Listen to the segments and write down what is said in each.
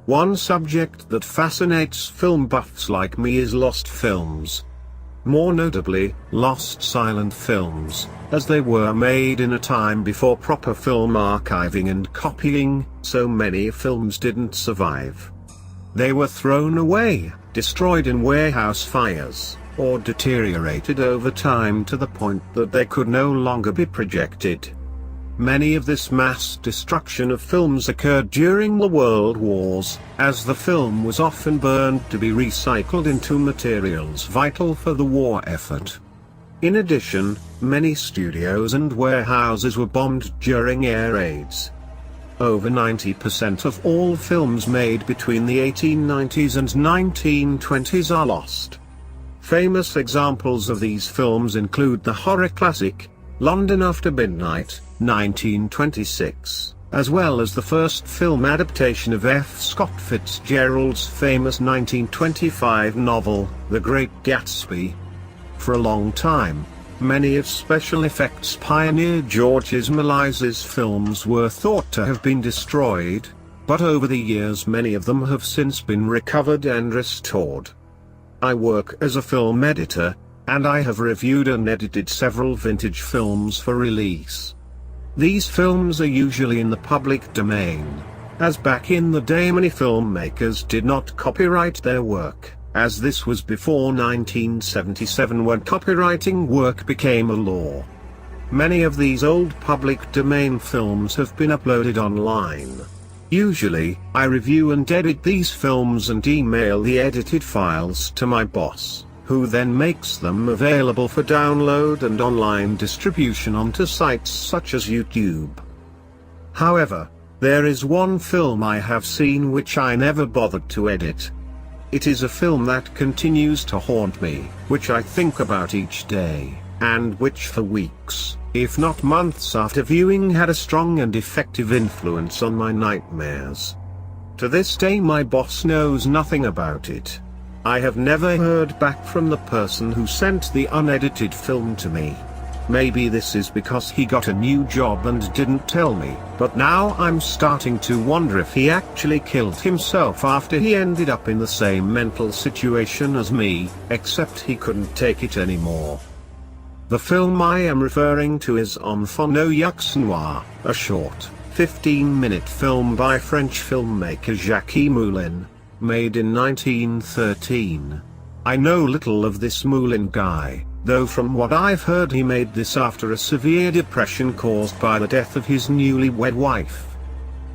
One subject that fascinates film buffs like me is lost films. More notably, lost silent films, as they were made in a time before proper film archiving and copying, so many films didn't survive. They were thrown away, destroyed in warehouse fires, or deteriorated over time to the point that they could no longer be projected. Many of this mass destruction of films occurred during the World Wars, as the film was often burned to be recycled into materials vital for the war effort. In addition, many studios and warehouses were bombed during air raids. Over 90% of all films made between the 1890s and 1920s are lost. Famous examples of these films include the horror classic, London After Midnight, 1926, as well as the first film adaptation of F. Scott Fitzgerald's famous 1925 novel, The Great Gatsby. For a long time, many of special effects pioneer George Ismailis's films were thought to have been destroyed, but over the years many of them have since been recovered and restored. I work as a film editor, and I have reviewed and edited several vintage films for release. These films are usually in the public domain, as back in the day many filmmakers did not copyright their work, as this was before 1977 when copyrighting work became a law. Many of these old public domain films have been uploaded online. Usually, I review and edit these films and email the edited files to my boss, who then makes them available for download and online distribution onto sites such as YouTube. However, there is one film I have seen which I never bothered to edit. It is a film that continues to haunt me, which I think about each day, and which for weeks, if not months after viewing had a strong and effective influence on my nightmares. To this day my boss knows nothing about it. I have never heard back from the person who sent the unedited film to me. Maybe this is because he got a new job and didn't tell me, but now I'm starting to wonder if he actually killed himself after he ended up in the same mental situation as me, except he couldn't take it anymore. The film I am referring to is Enfant no Yeux Noir, a short, 15-minute film by French filmmaker Jacques Moulin, made in 1913. I know little of this Moulin guy, though from what I've heard he made this after a severe depression caused by the death of his newlywed wife.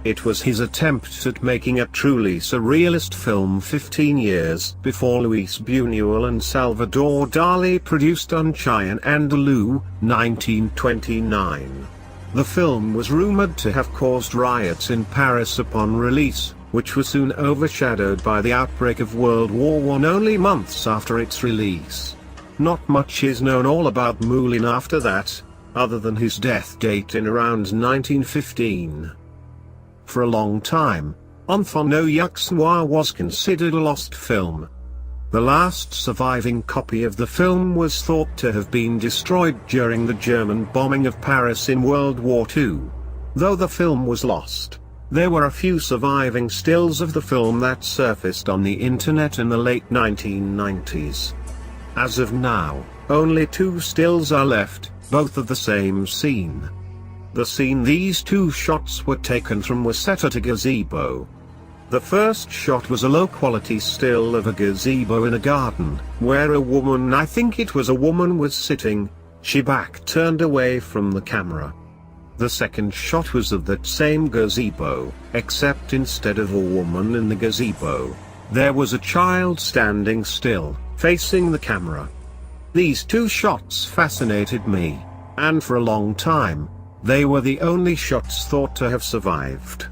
It was his attempt at making a truly surrealist film 15 years before Luis Buñuel and Salvador Dali produced Un Chien Andalou, 1929. The film was rumored to have caused riots in Paris upon release, which was soon overshadowed by the outbreak of World War I only months after its release. Not much is known all about Moulin after that, other than his death date in around 1915. For a long time, Enfant no Yeux Noir was considered a lost film. The last surviving copy of the film was thought to have been destroyed during the German bombing of Paris in World War II. Though the film was lost, there were a few surviving stills of the film that surfaced on the internet in the late 1990s. As of now, only 2 stills are left, both of the same scene. The scene these 2 shots were taken from was set at a gazebo. The first shot was a low-quality still of a gazebo in a garden, where a woman, I think it was a woman, was sitting, she back turned away from the camera. The second shot was of that same gazebo, except instead of a woman in the gazebo, there was a child standing still, facing the camera. These 2 shots fascinated me, and for a long time, they were the only shots thought to have survived.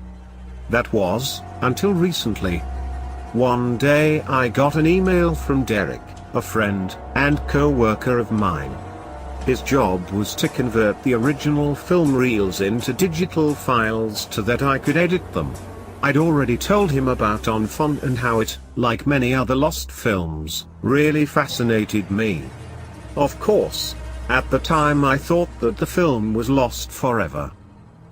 That was, until recently. One day I got an email from Derek, a friend and co-worker of mine. His job was to convert the original film reels into digital files so that I could edit them. I'd already told him about Enfant and how it, like many other lost films, really fascinated me. Of course, at the time I thought that the film was lost forever.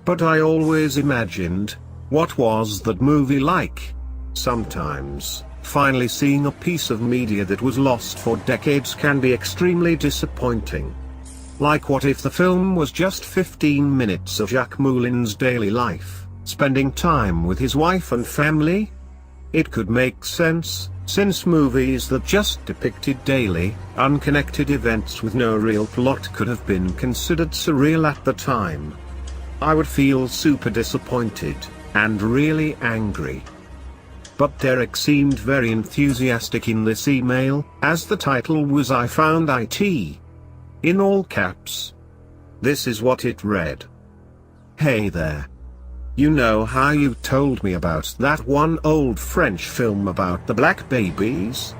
But I always imagined, what was that movie like? Sometimes, finally seeing a piece of media that was lost for decades can be extremely disappointing. Like, what if the film was just 15 minutes of Jacques Moulin's daily life, spending time with his wife and family? It could make sense, since movies that just depicted daily, unconnected events with no real plot could have been considered surreal at the time. I would feel super disappointed, and really angry. But Derek seemed very enthusiastic in this email, as the title was "I found IT." In all caps. This is what it read. "Hey there. You know how you told me about that one old French film about the black babies?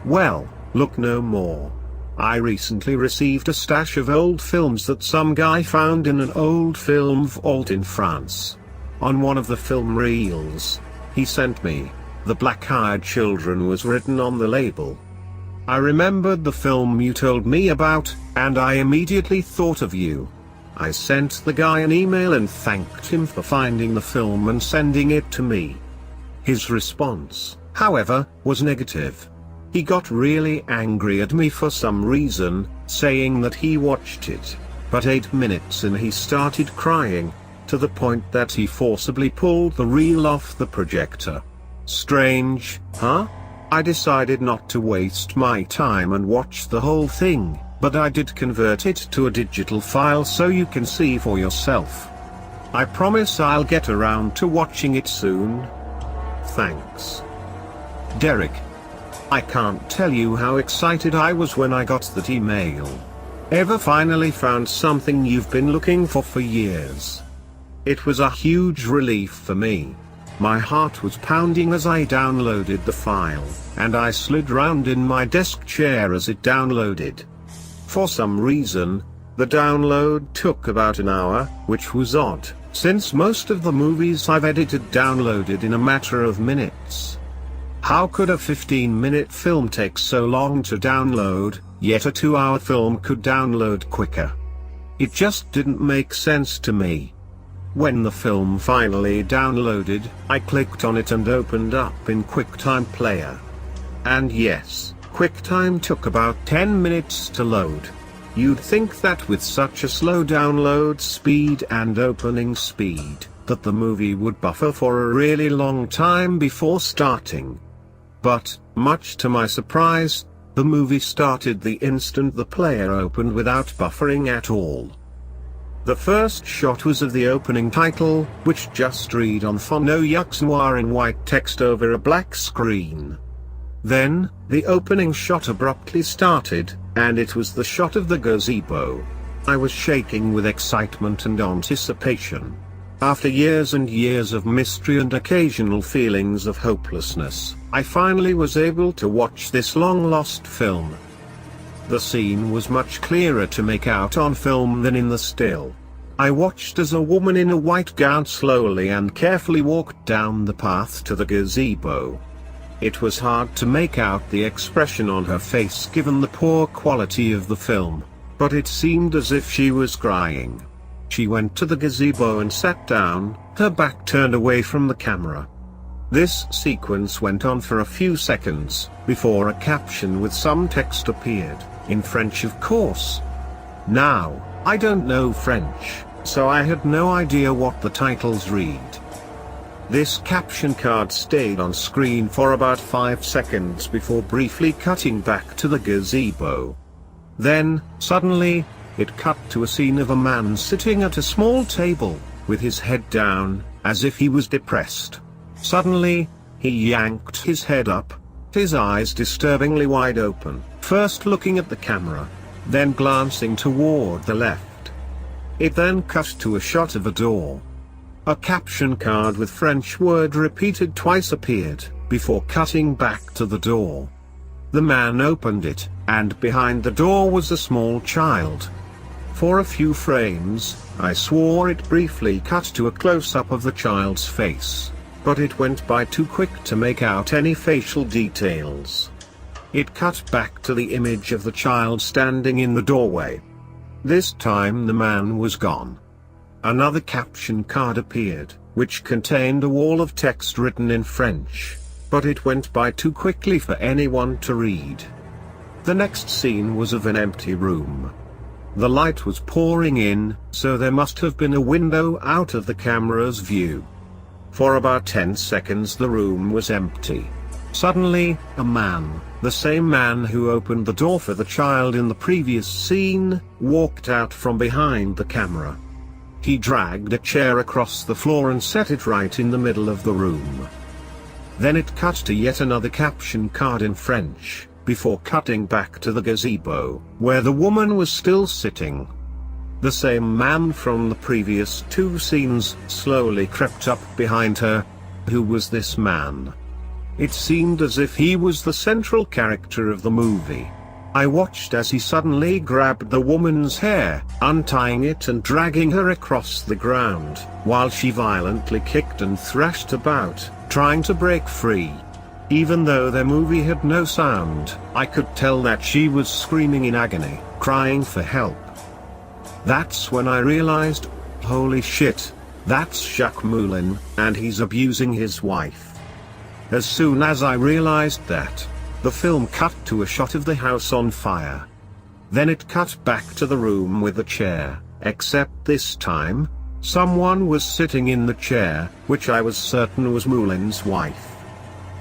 Well, look no more. I recently received a stash of old films that some guy found in an old film vault in France. On one of the film reels he sent me, The Black-Eyed Children was written on the label. I remembered the film you told me about, and I immediately thought of you. I sent the guy an email and thanked him for finding the film and sending it to me. His response, however, was negative. He got really angry at me for some reason, saying that he watched it, but 8 minutes in he started crying, to the point that he forcibly pulled the reel off the projector. Strange, huh? I decided not to waste my time and watch the whole thing, but I did convert it to a digital file so you can see for yourself. I promise I'll get around to watching it soon. Thanks. Derek. I can't tell you how excited I was when I got that email. Ever finally found something you've been looking for years? It was a huge relief for me. My heart was pounding as I downloaded the file, and I slid round in my desk chair as it downloaded. For some reason, the download took about an hour, which was odd, since most of the movies I've edited downloaded in a matter of minutes. How could a 15-minute film take so long to download, yet a 2-hour film could download quicker? It just didn't make sense to me. When the film finally downloaded, I clicked on it and opened up in QuickTime Player. And yes, QuickTime took about 10 minutes to load. You'd think that with such a slow download speed and opening speed, that the movie would buffer for a really long time before starting. But, much to my surprise, the movie started the instant the player opened without buffering at all. The first shot was of the opening title, which just read on fond aux noir in white text over a black screen. Then, the opening shot abruptly started, and it was the shot of the gazebo. I was shaking with excitement and anticipation. After years and years of mystery and occasional feelings of hopelessness, I finally was able to watch this long-lost film. The scene was much clearer to make out on film than in the still. I watched as a woman in a white gown slowly and carefully walked down the path to the gazebo. It was hard to make out the expression on her face given the poor quality of the film, but it seemed as if she was crying. She went to the gazebo and sat down, her back turned away from the camera. This sequence went on for a few seconds, before a caption with some text appeared, in French of course. Now, I don't know French, so I had no idea what the titles read. This caption card stayed on screen for about 5 seconds before briefly cutting back to the gazebo. Then, suddenly, it cut to a scene of a man sitting at a small table, with his head down, as if he was depressed. Suddenly, he yanked his head up, his eyes disturbingly wide open, first looking at the camera, then glancing toward the left. It then cut to a shot of a door. A caption card with French word repeated twice appeared, before cutting back to the door. The man opened it, and behind the door was a small child. For a few frames, I swore it briefly cut to a close-up of the child's face, but it went by too quick to make out any facial details. It cut back to the image of the child standing in the doorway. This time the man was gone. Another caption card appeared, which contained a wall of text written in French. but it went by too quickly for anyone to read. The next scene was of an empty room. The light was pouring in, so there must have been a window out of the camera's view. For about 10 seconds the room was empty. Suddenly, a man, the same man who opened the door for the child in the previous scene, walked out from behind the camera. He dragged a chair across the floor and set it right in the middle of the room. Then it cut to yet another caption card in French, before cutting back to the gazebo, where the woman was still sitting. The same man from the previous 2 scenes slowly crept up behind her. Who was this man? It seemed as if he was the central character of the movie. I watched as he suddenly grabbed the woman's hair, untying it and dragging her across the ground, while she violently kicked and thrashed about, trying to break free. Even though the movie had no sound, I could tell that she was screaming in agony, crying for help. That's when I realized, holy shit, that's Jacques Moulin, and he's abusing his wife. As soon as I realized that, the film cut to a shot of the house on fire. Then it cut back to the room with the chair, except this time, someone was sitting in the chair, which I was certain was Moulin's wife.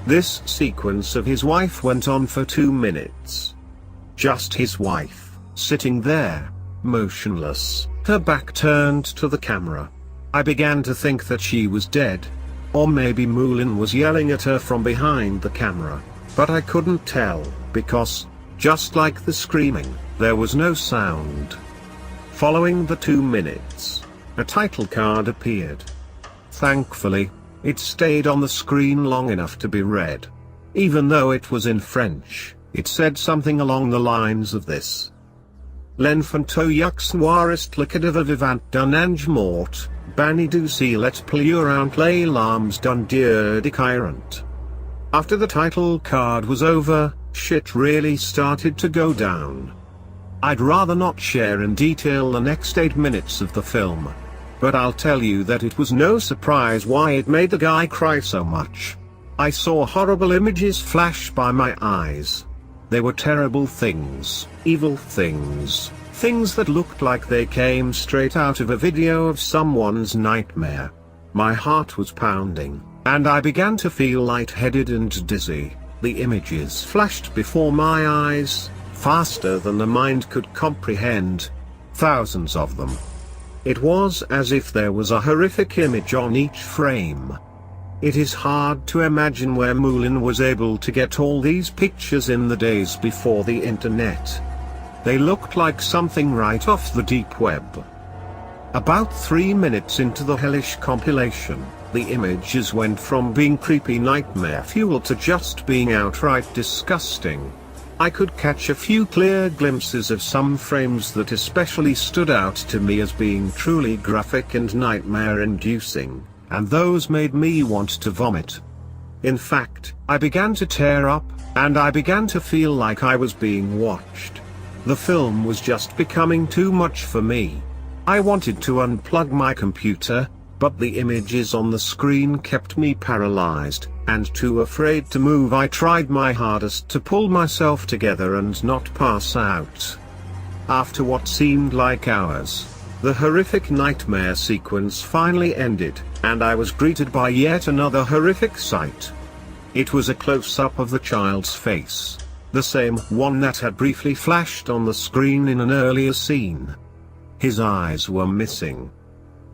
This sequence of his wife went on for 2 minutes. Just his wife, sitting there, motionless, her back turned to the camera. I began to think that she was dead. Or maybe Moulin was yelling at her from behind the camera, but I couldn't tell, because, just like the screaming, there was no sound. Following the 2 minutes, a title card appeared. Thankfully, it stayed on the screen long enough to be read. Even though it was in French, it said something along the lines of this. L'enfant soir est le cadavre vivant d'un ange mort, banni du ciel et pleurant les larmes d'un dieu déchirant. After the title card was over, shit really started to go down. I'd rather not share in detail the next 8 minutes of the film. But I'll tell you that it was no surprise why it made the guy cry so much. I saw horrible images flash by my eyes. They were terrible things, evil things, things that looked like they came straight out of a video of someone's nightmare. My heart was pounding, and I began to feel lightheaded and dizzy. The images flashed before my eyes, faster than the mind could comprehend. Thousands of them. It was as if there was a horrific image on each frame. It is hard to imagine where Moulin was able to get all these pictures in the days before the internet. They looked like something right off the deep web. About 3 minutes into the hellish compilation, the images went from being creepy nightmare fuel to just being outright disgusting. I could catch a few clear glimpses of some frames that especially stood out to me as being truly graphic and nightmare-inducing, and those made me want to vomit. In fact, I began to tear up, and I began to feel like I was being watched. The film was just becoming too much for me. I wanted to unplug my computer, but the images on the screen kept me paralyzed, and too afraid to move. I tried my hardest to pull myself together and not pass out. After what seemed like hours, the horrific nightmare sequence finally ended, and I was greeted by yet another horrific sight. It was a close-up of the child's face, the same one that had briefly flashed on the screen in an earlier scene. His eyes were missing.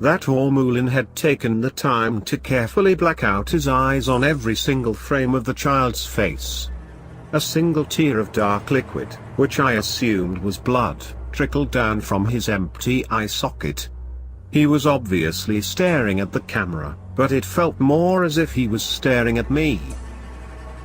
That Moulin had taken the time to carefully black out his eyes on every single frame of the child's face. A single tear of dark liquid, which I assumed was blood, trickled down from his empty eye socket. He was obviously staring at the camera, but it felt more as if he was staring at me.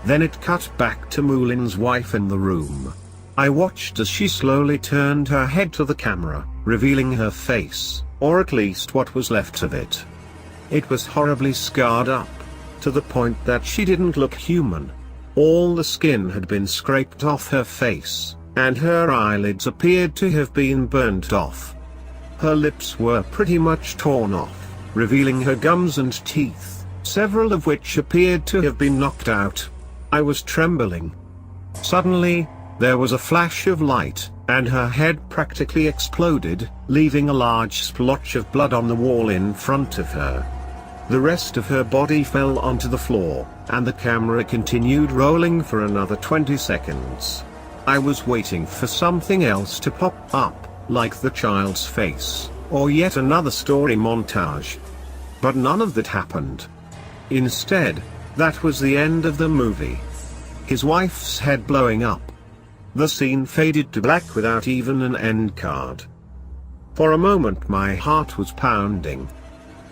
Then it cut back to Moulin's wife in the room. I watched as she slowly turned her head to the camera, revealing her face, or at least what was left of it. It was horribly scarred up, to the point that she didn't look human. All the skin had been scraped off her face, and her eyelids appeared to have been burnt off. Her lips were pretty much torn off, revealing her gums and teeth, several of which appeared to have been knocked out. I was trembling. Suddenly, there was a flash of light, and her head practically exploded, leaving a large splotch of blood on the wall in front of her. The rest of her body fell onto the floor, and the camera continued rolling for another 20 seconds. I was waiting for something else to pop up, like the child's face, or yet another story montage. But none of that happened. Instead, that was the end of the movie. His wife's head blowing up. The scene faded to black without even an end card. For a moment my heart was pounding.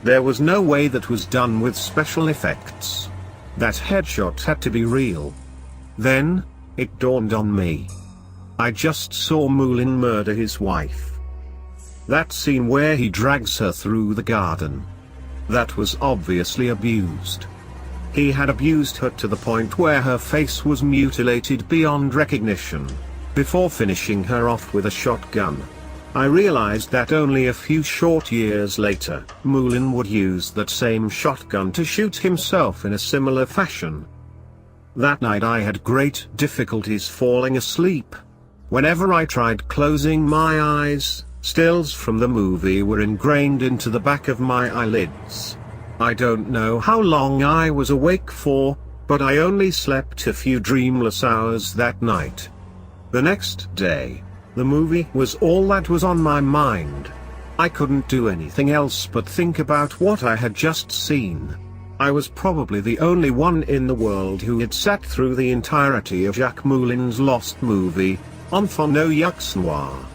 There was no way that was done with special effects. That headshot had to be real. Then, it dawned on me. I just saw Moulin murder his wife. That scene where he drags her through the garden. That was obviously abused. He had abused her to the point where her face was mutilated beyond recognition, before finishing her off with a shotgun. I realized that only a few short years later, Moulin would use that same shotgun to shoot himself in a similar fashion. That night I had great difficulties falling asleep. Whenever I tried closing my eyes, stills from the movie were ingrained into the back of my eyelids. I don't know how long I was awake for, but I only slept a few dreamless hours that night. The next day, the movie was all that was on my mind. I couldn't do anything else but think about what I had just seen. I was probably the only one in the world who had sat through the entirety of Jacques Moulin's lost movie, Enfant no Yeux Noir.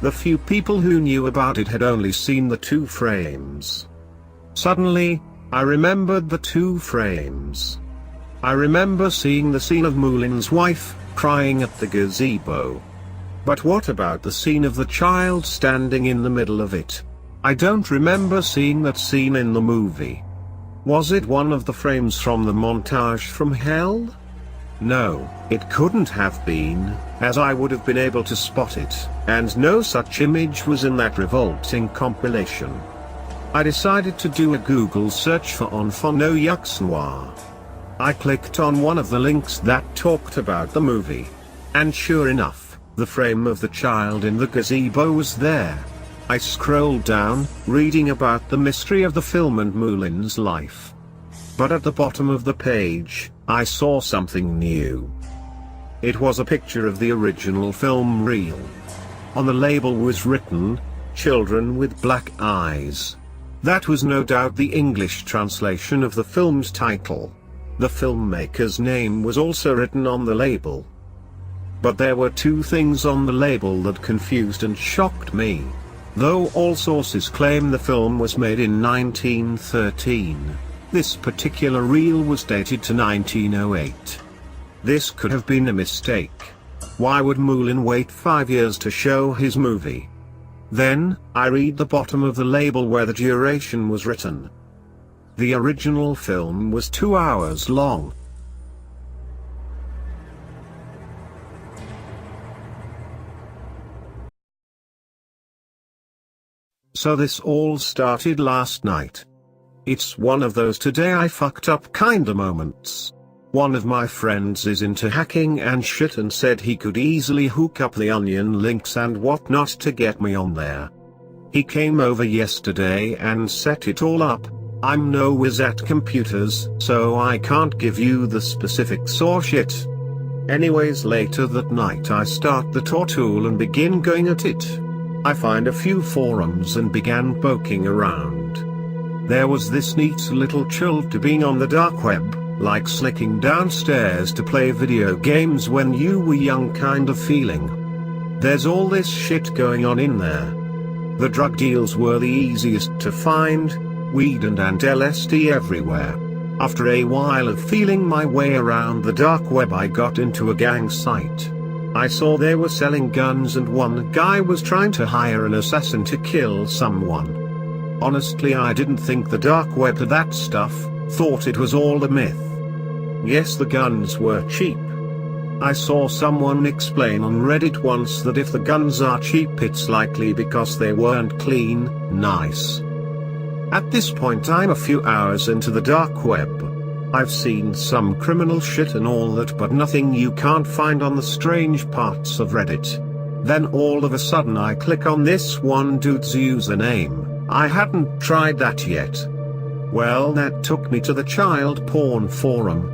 The few people who knew about it had only seen the 2 frames. Suddenly, I remembered the 2 frames. I remember seeing the scene of Moulin's wife, crying at the gazebo. But what about the scene of the child standing in the middle of it? I don't remember seeing that scene in the movie. Was it one of the frames from the montage from hell? No, it couldn't have been, as I would have been able to spot it, and no such image was in that revolting compilation. I decided to do a Google search for Enfant no Yeux Noir. I clicked on one of the links that talked about the movie. And sure enough, the frame of the child in the gazebo was there. I scrolled down, reading about the mystery of the film and Moulin's life. But at the bottom of the page, I saw something new. It was a picture of the original film reel. On the label was written, "Children with Black Eyes." That was no doubt the English translation of the film's title. The filmmaker's name was also written on the label. But there were 2 things on the label that confused and shocked me. Though all sources claim the film was made in 1913, this particular reel was dated to 1908. This could have been a mistake. Why would Moulin wait 5 years to show his movie? Then, I read the bottom of the label where the duration was written. The original film was 2 hours long. So this all started last night. It's one of those today I fucked up kinda moments. One of my friends is into hacking and shit and said he could easily hook up the Onion links and whatnot to get me on there. He came over yesterday and set it all up. I'm no whiz at computers, so I can't give you the specifics or shit. Anyways, later that night I start the Tor tool and begin going at it. I find a few forums and began poking around. There was this neat little chill to being on the dark web, like sneaking downstairs to play video games when you were young kind of feeling. There's all this shit going on in there. The drug deals were the easiest to find, weed and LSD everywhere. After a while of feeling my way around the dark web, I got into a gang site. I saw they were selling guns and one guy was trying to hire an assassin to kill someone. Honestly, I didn't think the dark web had that stuff, thought it was all a myth. Yes, the guns were cheap. I saw someone explain on Reddit once that if the guns are cheap, it's likely because they weren't clean, nice. At this point I'm a few hours into the dark web. I've seen some criminal shit and all that, but nothing you can't find on the strange parts of Reddit. Then all of a sudden I click on this one dude's username. I hadn't tried that yet. Well, that took me to the child porn forum.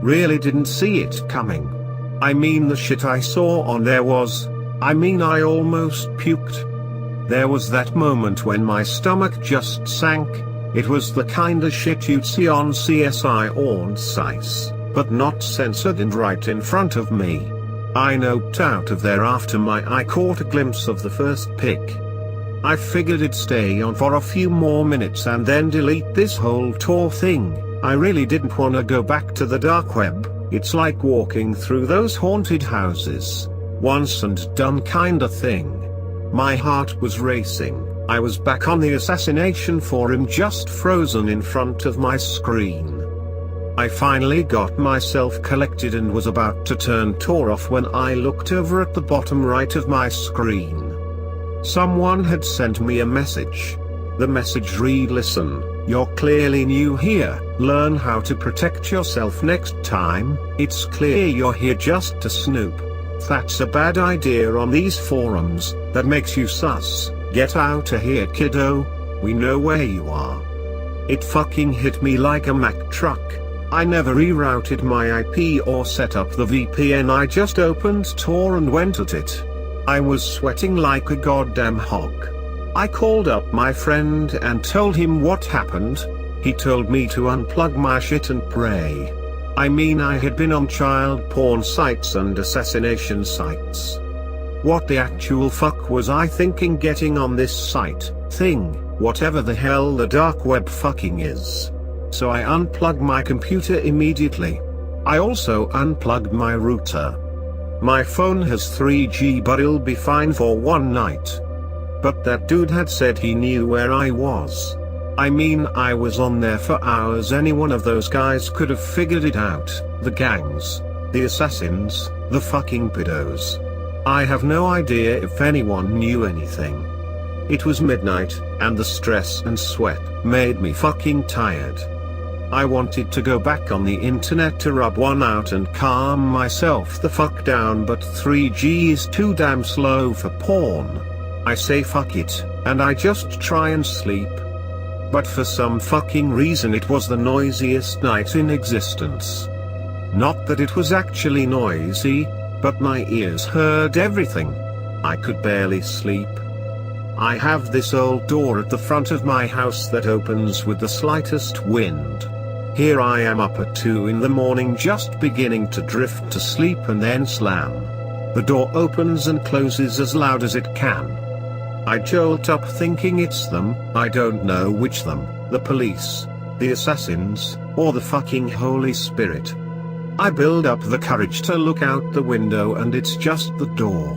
Really didn't see it coming. I mean, the shit I saw on there was, I almost puked. There was that moment when my stomach just sank. It was the kinda shit you'd see on CSI or Sites, but not censored and right in front of me. I noped out of there after my eye caught a glimpse of the first pic. I figured it'd stay on for a few more minutes and then delete this whole Tor thing. I really didn't wanna go back to the dark web. It's like walking through those haunted houses. Once and done kinda thing. My heart was racing. I was back on the assassination forum, just frozen in front of my screen. I finally got myself collected and was about to turn Tor off when I looked over at the bottom right of my screen. Someone had sent me a message. The message read, "Listen, you're clearly new here, learn how to protect yourself next time. It's clear you're here just to snoop. That's a bad idea on these forums, that makes you sus. Get outta here, kiddo. We know where you are." It fucking hit me like a Mack truck. I never rerouted my IP or set up the VPN, I just opened Tor and went at it. I was sweating like a goddamn hog. I called up my friend and told him what happened. He told me to unplug my shit and pray. I had been on child porn sites and assassination sites. What the actual fuck was I thinking getting on this site, thing, whatever the hell the dark web fucking is? So I unplugged my computer immediately. I also unplugged my router. My phone has 3G, but it'll be fine for one night. But that dude had said he knew where I was. I was on there for hours. Any one of those guys could have figured it out. The gangs, the assassins, the fucking pedos. I have no idea if anyone knew anything. It was midnight, and the stress and sweat made me fucking tired. I wanted to go back on the internet to rub one out and calm myself the fuck down, but 3G is too damn slow for porn. I say fuck it, and I just try and sleep. But for some fucking reason it was the noisiest night in existence. Not that it was actually noisy, but my ears heard everything. I could barely sleep. I have this old door at the front of my house that opens with the slightest wind. Here I am up at 2 in the morning just beginning to drift to sleep and then slam. The door opens and closes as loud as it can. I jolt up thinking it's them. I don't know which them, the police, the assassins, or the fucking Holy Spirit. I build up the courage to look out the window and it's just the door.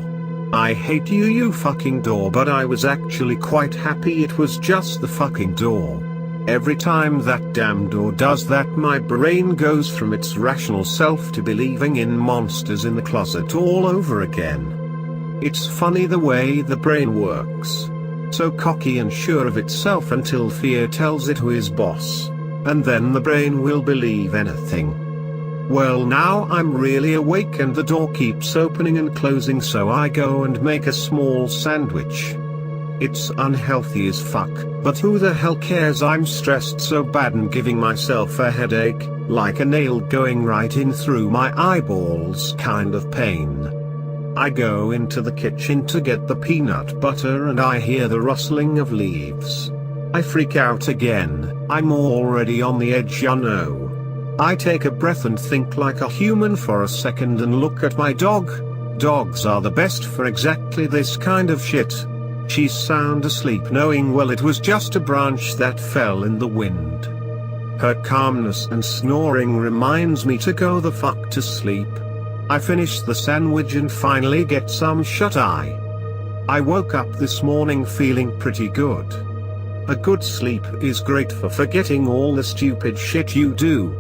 I hate you, you fucking door, but I was actually quite happy it was just the fucking door. Every time that damn door does that, my brain goes from its rational self to believing in monsters in the closet all over again. It's funny the way the brain works. So cocky and sure of itself until fear tells it who is boss. And then the brain will believe anything. Well, now I'm really awake and the door keeps opening and closing, so I go and make a small sandwich. It's unhealthy as fuck, but who the hell cares? I'm stressed so bad and giving myself a headache, like a nail going right in through my eyeballs kind of pain. I go into the kitchen to get the peanut butter and I hear the rustling of leaves. I freak out again. I'm already on the edge, you know. I take a breath and think like a human for a second and look at my dog. Dogs are the best for exactly this kind of shit. She's sound asleep, knowing well it was just a branch that fell in the wind. Her calmness and snoring reminds me to go the fuck to sleep. I finish the sandwich and finally get some shut-eye. I woke up this morning feeling pretty good. A good sleep is great for forgetting all the stupid shit you do.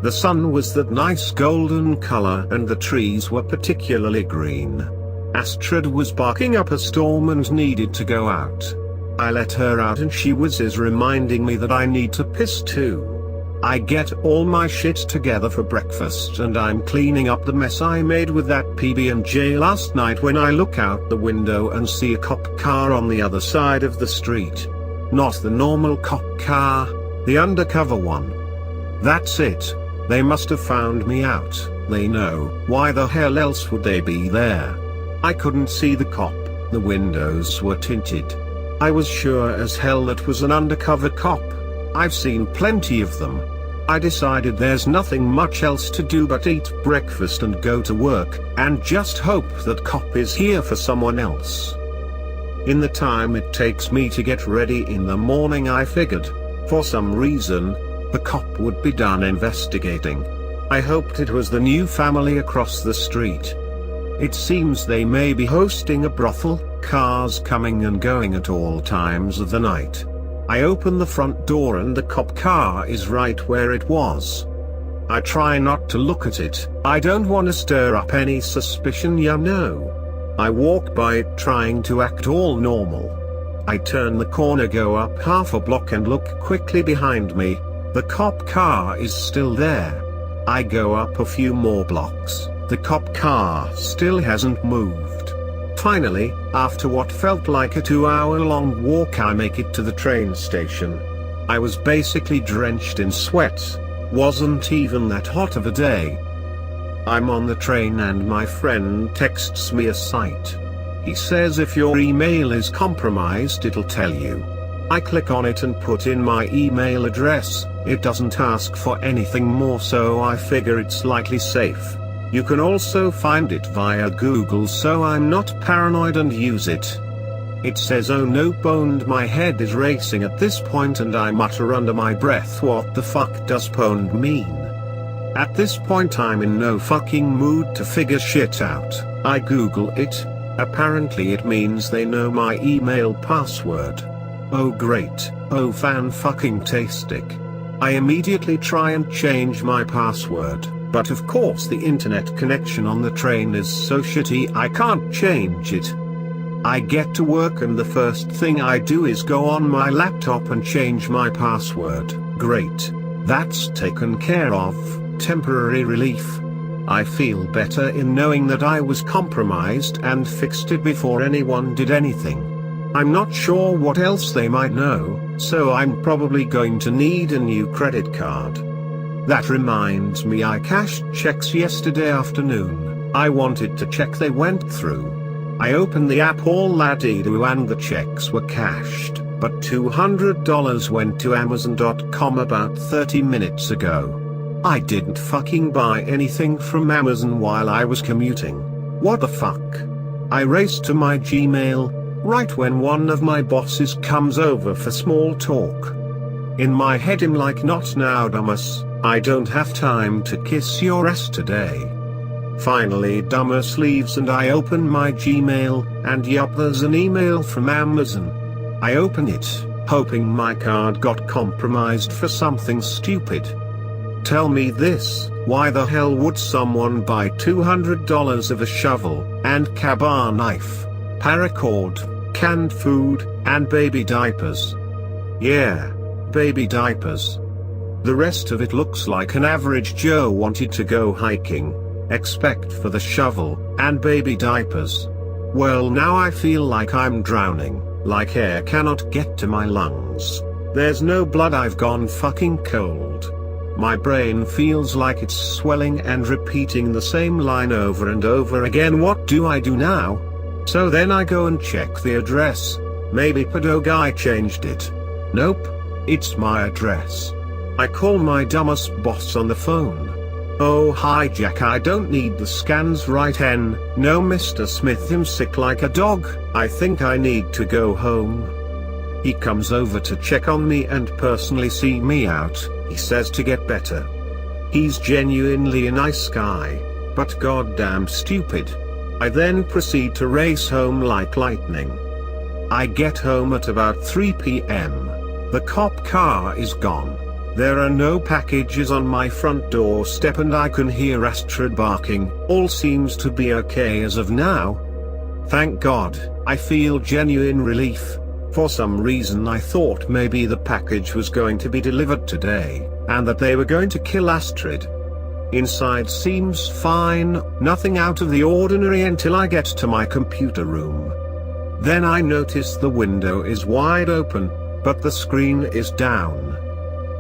The sun was that nice golden color and the trees were particularly green. Astrid was barking up a storm and needed to go out. I let her out and she whizzes reminding me that I need to piss too. I get all my shit together for breakfast and I'm cleaning up the mess I made with that PB&J last night when I look out the window and see a cop car on the other side of the street. Not the normal cop car, the undercover one. That's it. They must have found me out. They know. Why the hell else would they be there? I couldn't see the cop, the windows were tinted. I was sure as hell that was an undercover cop. I've seen plenty of them. I decided there's nothing much else to do but eat breakfast and go to work, and just hope that cop is here for someone else. In the time it takes me to get ready in the morning, I figured, for some reason, the cop would be done investigating. I hoped it was the new family across the street. It seems they may be hosting a brothel, cars coming and going at all times of the night. I open the front door and the cop car is right where it was. I try not to look at it, I don't want to stir up any suspicion, you know. I walk by it trying to act all normal. I turn the corner, go up half a block and look quickly behind me. The cop car is still there. I go up a few more blocks, the cop car still hasn't moved. Finally, after what felt like a 2-hour-long walk, I make it to the train station. I was basically drenched in sweat. Wasn't even that hot of a day. I'm on the train and my friend texts me a site. He says if your email is compromised it'll tell you. I click on it and put in my email address. It doesn't ask for anything more, so I figure it's likely safe. You can also find it via Google, so I'm not paranoid and use it. It says oh nope, and my head is racing at this point and I mutter under my breath, what the fuck does pwned mean? At this point I'm in no fucking mood to figure shit out. I Google it. Apparently it means they know my email password. Oh great, oh fan-fucking-tastic. I immediately try and change my password, but of course the internet connection on the train is so shitty I can't change it. I get to work and the first thing I do is go on my laptop and change my password. Great. That's taken care of. Temporary relief. I feel better in knowing that I was compromised and fixed it before anyone did anything. I'm not sure what else they might know, so I'm probably going to need a new credit card. That reminds me, I cashed checks yesterday afternoon. I wanted to check they went through. I opened the app all la-dee-doo and the checks were cashed, but $200 went to Amazon.com about 30 minutes ago. I didn't fucking buy anything from Amazon while I was commuting. What the fuck? I raced to my Gmail, right when one of my bosses comes over for small talk. In my head I'm like, not now dumbass, I don't have time to kiss your ass today. Finally dumbass leaves and I open my Gmail, and yup, there's an email from Amazon. I open it, hoping my card got compromised for something stupid. Tell me this, why the hell would someone buy $200 of a shovel, and cabar knife, paracord, canned food, and baby diapers? Yeah, baby diapers. The rest of it looks like an average Joe wanted to go hiking, except for the shovel, and baby diapers. Well, now I feel like I'm drowning, like air cannot get to my lungs. There's no blood, I've gone fucking cold. My brain feels like it's swelling and repeating the same line over and over again. What do I do now? So then I go and check the address. Maybe pedo guy changed it. Nope. It's my address. I call my dumbass boss on the phone. Oh hi Jack, I don't need the scans right hen. No Mr. Smith, I'm sick like a dog. I think I need to go home. He comes over to check on me and personally see me out. He says to get better. He's genuinely a nice guy, but goddamn stupid. I then proceed to race home like lightning. I get home at about 3 p.m. The cop car is gone. There are no packages on my front doorstep and I can hear Astrid barking. All seems to be okay as of now. Thank God. I feel genuine relief. For some reason I thought maybe the package was going to be delivered today, and that they were going to kill Astrid. Inside seems fine, nothing out of the ordinary until I get to my computer room. Then I notice the window is wide open, but the screen is down.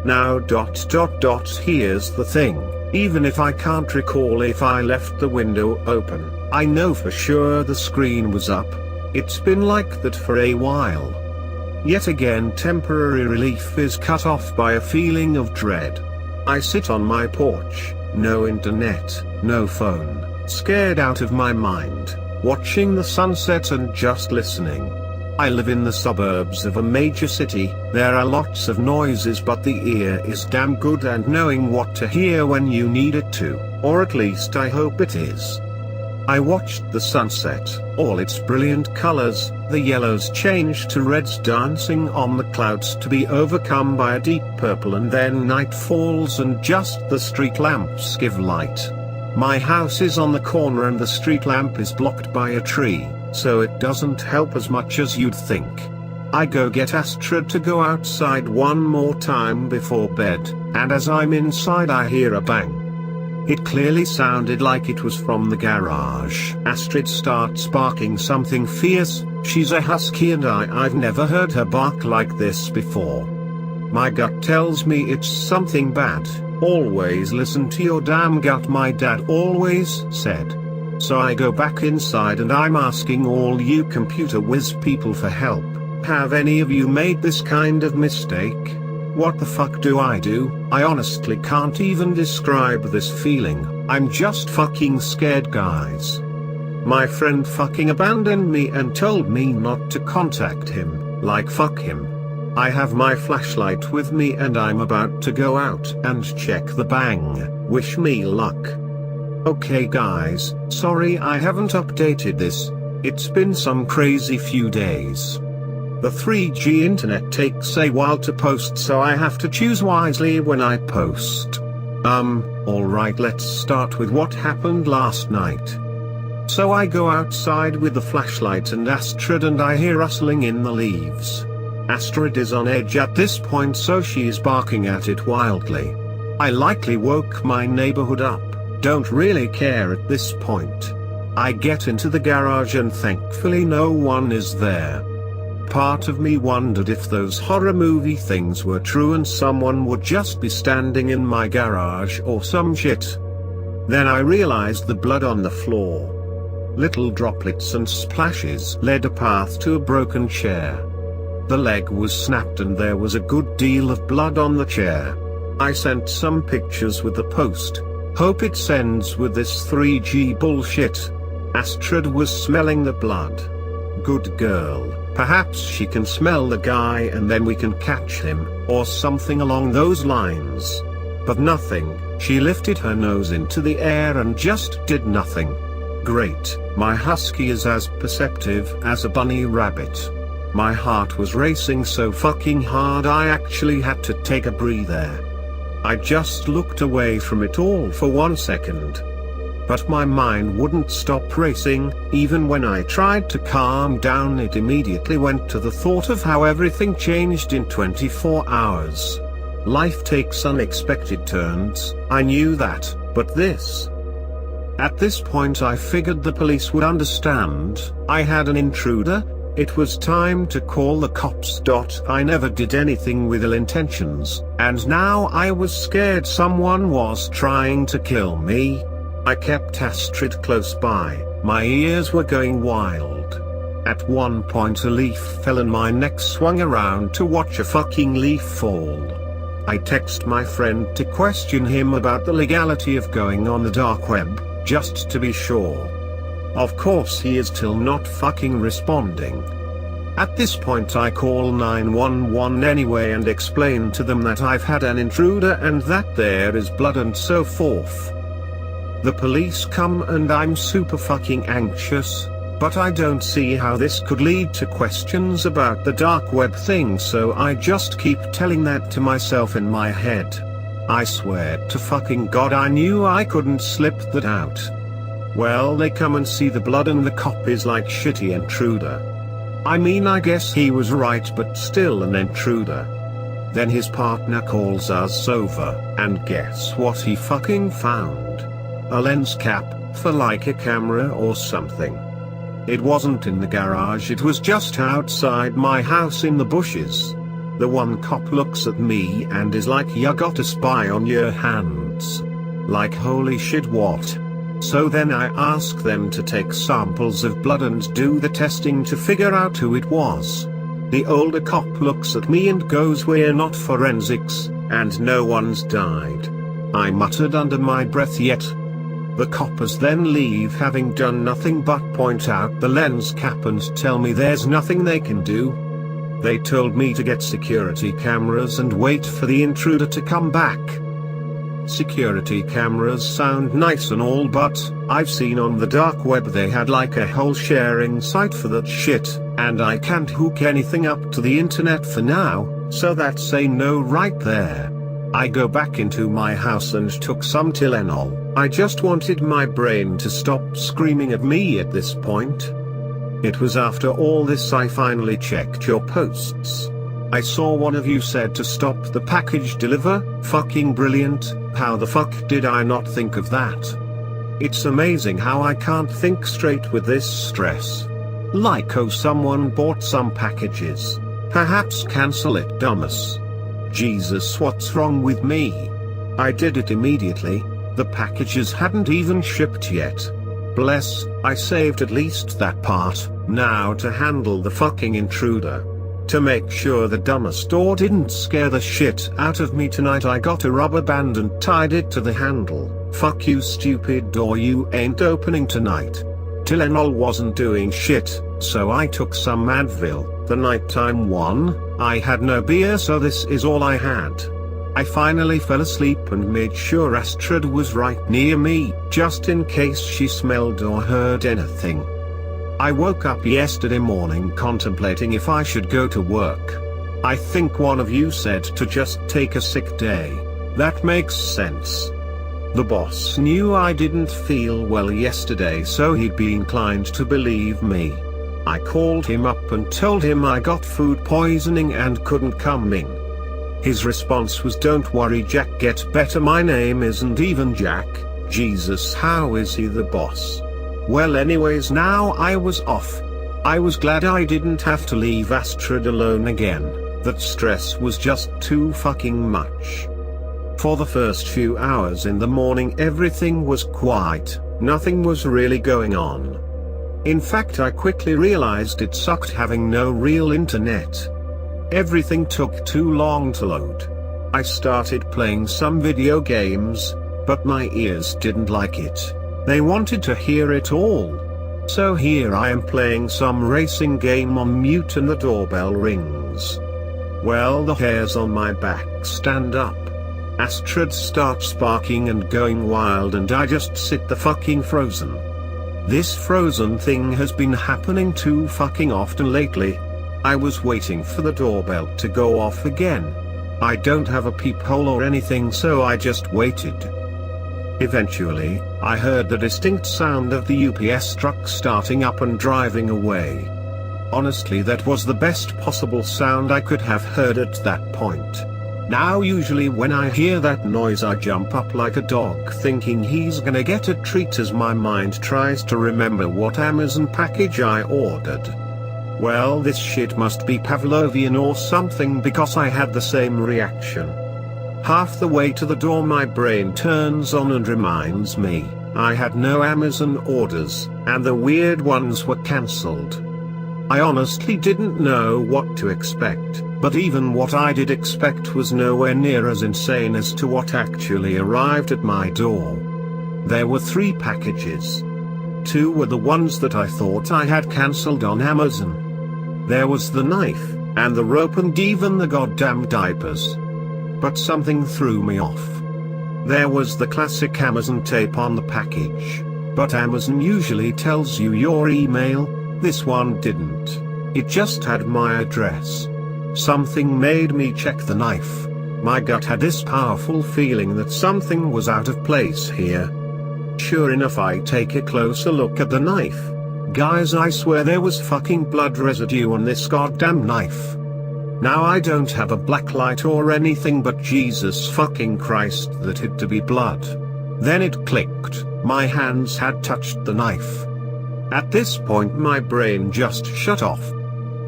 Now here's the thing, even if I can't recall if I left the window open, I know for sure the screen was up. It's been like that for a while. Yet again temporary relief is cut off by a feeling of dread. I sit on my porch, no internet, no phone, scared out of my mind, watching the sunset and just listening. I live in the suburbs of a major city, there are lots of noises but the ear is damn good at knowing what to hear when you need it to, or at least I hope it is. I watched the sunset, all its brilliant colors, the yellows change to reds dancing on the clouds to be overcome by a deep purple, and then night falls and just the street lamps give light. My house is on the corner and the street lamp is blocked by a tree, so it doesn't help as much as you'd think. I go get Astrid to go outside one more time before bed, and as I'm inside I hear a bang. It clearly sounded like it was from the garage. Astrid starts barking something fierce. She's a husky and I've never heard her bark like this before. My gut tells me it's something bad. Always listen to your damn gut, my dad always said. So I go back inside and I'm asking all you computer whiz people for help. Have any of you made this kind of mistake? What the fuck do? I honestly can't even describe this feeling. I'm just fucking scared, guys. My friend fucking abandoned me and told me not to contact him, like fuck him. I have my flashlight with me and I'm about to go out and check the bang. Wish me luck. Okay guys, sorry I haven't updated this. It's been some crazy few days. The 3G internet takes a while to post, so I have to choose wisely when I post. Alright, let's start with what happened last night. So I go outside with the flashlight and Astrid and I hear rustling in the leaves. Astrid is on edge at this point, so she is barking at it wildly. I likely woke my neighborhood up, don't really care at this point. I get into the garage and thankfully no one is there. Part of me wondered if those horror movie things were true and someone would just be standing in my garage or some shit. Then I realized the blood on the floor. Little droplets and splashes led a path to a broken chair. The leg was snapped and there was a good deal of blood on the chair. I sent some pictures with the post. Hope it sends with this 3G bullshit. Astrid was smelling the blood. Good girl. Perhaps she can smell the guy and then we can catch him, or something along those lines. But nothing, she lifted her nose into the air and just did nothing. Great, my husky is as perceptive as a bunny rabbit. My heart was racing so fucking hard I actually had to take a breather. I just looked away from it all for 1 second. But my mind wouldn't stop racing. Even when I tried to calm down, it immediately went to the thought of how everything changed in 24 hours. Life takes unexpected turns, I knew that, but this. At this point I figured the police would understand. I had an intruder. It was time to call the cops. I never did anything with ill intentions, and now I was scared someone was trying to kill me. I kept Astrid close by, my ears were going wild. At one point a leaf fell and my neck swung around to watch a fucking leaf fall. I text my friend to question him about the legality of going on the dark web, just to be sure. Of course he is still not fucking responding. At this point I call 911 anyway and explain to them that I've had an intruder and that there is blood and so forth. The police come and I'm super fucking anxious, but I don't see how this could lead to questions about the dark web thing, so I just keep telling that to myself in my head. I swear to fucking God I knew I couldn't slip that out. Well, they come and see the blood and the cop is like, shitty intruder. I mean, I guess he was right, but still an intruder. Then his partner calls us over, and guess what he fucking found? A lens cap, for like a camera or something. It wasn't in the garage, it was just outside my house in the bushes. The one cop looks at me and is like, "You got a spy on your hands." Like, holy shit, what? So then I ask them to take samples of blood and do the testing to figure out who it was. The older cop looks at me and goes, "We're not forensics, and no one's died." I muttered under my breath, "Yet." The coppers then leave, having done nothing but point out the lens cap and tell me there's nothing they can do. They told me to get security cameras and wait for the intruder to come back. Security cameras sound nice and all, but I've seen on the dark web they had like a whole sharing site for that shit, and I can't hook anything up to the internet for now, so that's a no right there. I go back into my house and took some Tylenol. I just wanted my brain to stop screaming at me at this point. It was after all this I finally checked your posts. I saw one of you said to stop the package deliver. Fucking brilliant. How the fuck did I not think of that? It's amazing how I can't think straight with this stress. Like, oh, someone bought some packages. Perhaps cancel it, dumbass. Jesus, what's wrong with me? I did it immediately. The packages hadn't even shipped yet. Bless, I saved at least that part. Now to handle the fucking intruder. To make sure the dumbass door didn't scare the shit out of me tonight, I got a rubber band and tied it to the handle. Fuck you, stupid door, you ain't opening tonight. Tylenol wasn't doing shit, so I took some Advil, the nighttime one. I had no beer, so this is all I had. I finally fell asleep and made sure Astrid was right near me, just in case she smelled or heard anything. I woke up yesterday morning contemplating if I should go to work. I think one of you said to just take a sick day. That makes sense. The boss knew I didn't feel well yesterday, so he'd be inclined to believe me. I called him up and told him I got food poisoning and couldn't come in. His response was, "Don't worry Jack, get better. My name isn't even Jack." Jesus, how is he the boss? Well, anyways, now I was off. I was glad I didn't have to leave Astrid alone again. That stress was just too fucking much. For the first few hours in the morning everything was quiet, nothing was really going on. In fact, I quickly realized it sucked having no real internet. Everything took too long to load. I started playing some video games, but my ears didn't like it. They wanted to hear it all. So here I am playing some racing game on mute and the doorbell rings. Well, the hairs on my back stand up. Astrid starts barking and going wild, and I just sit the fucking frozen. This frozen thing has been happening too fucking often lately. I was waiting for the doorbell to go off again. I don't have a peephole or anything, so I just waited. Eventually, I heard the distinct sound of the UPS truck starting up and driving away. Honestly, that was the best possible sound I could have heard at that point. Now usually when I hear that noise I jump up like a dog thinking he's gonna get a treat as my mind tries to remember what Amazon package I ordered. Well, this shit must be Pavlovian or something, because I had the same reaction. Half the way to the door my brain turns on and reminds me, I had no Amazon orders, and the weird ones were cancelled. I honestly didn't know what to expect, but even what I did expect was nowhere near as insane as to what actually arrived at my door. There were 3 packages. 2 were the ones that I thought I had cancelled on Amazon. There was the knife, and the rope, and even the goddamn diapers. But something threw me off. There was the classic Amazon tape on the package, but Amazon usually tells you your email. This one didn't. It just had my address. Something made me check the knife. My gut had this powerful feeling that something was out of place here. Sure enough, I take a closer look at the knife. Guys, I swear there was fucking blood residue on this goddamn knife. Now I don't have a black light or anything, but Jesus fucking Christ, that had to be blood. Then it clicked, my hands had touched the knife. At this point my brain just shut off.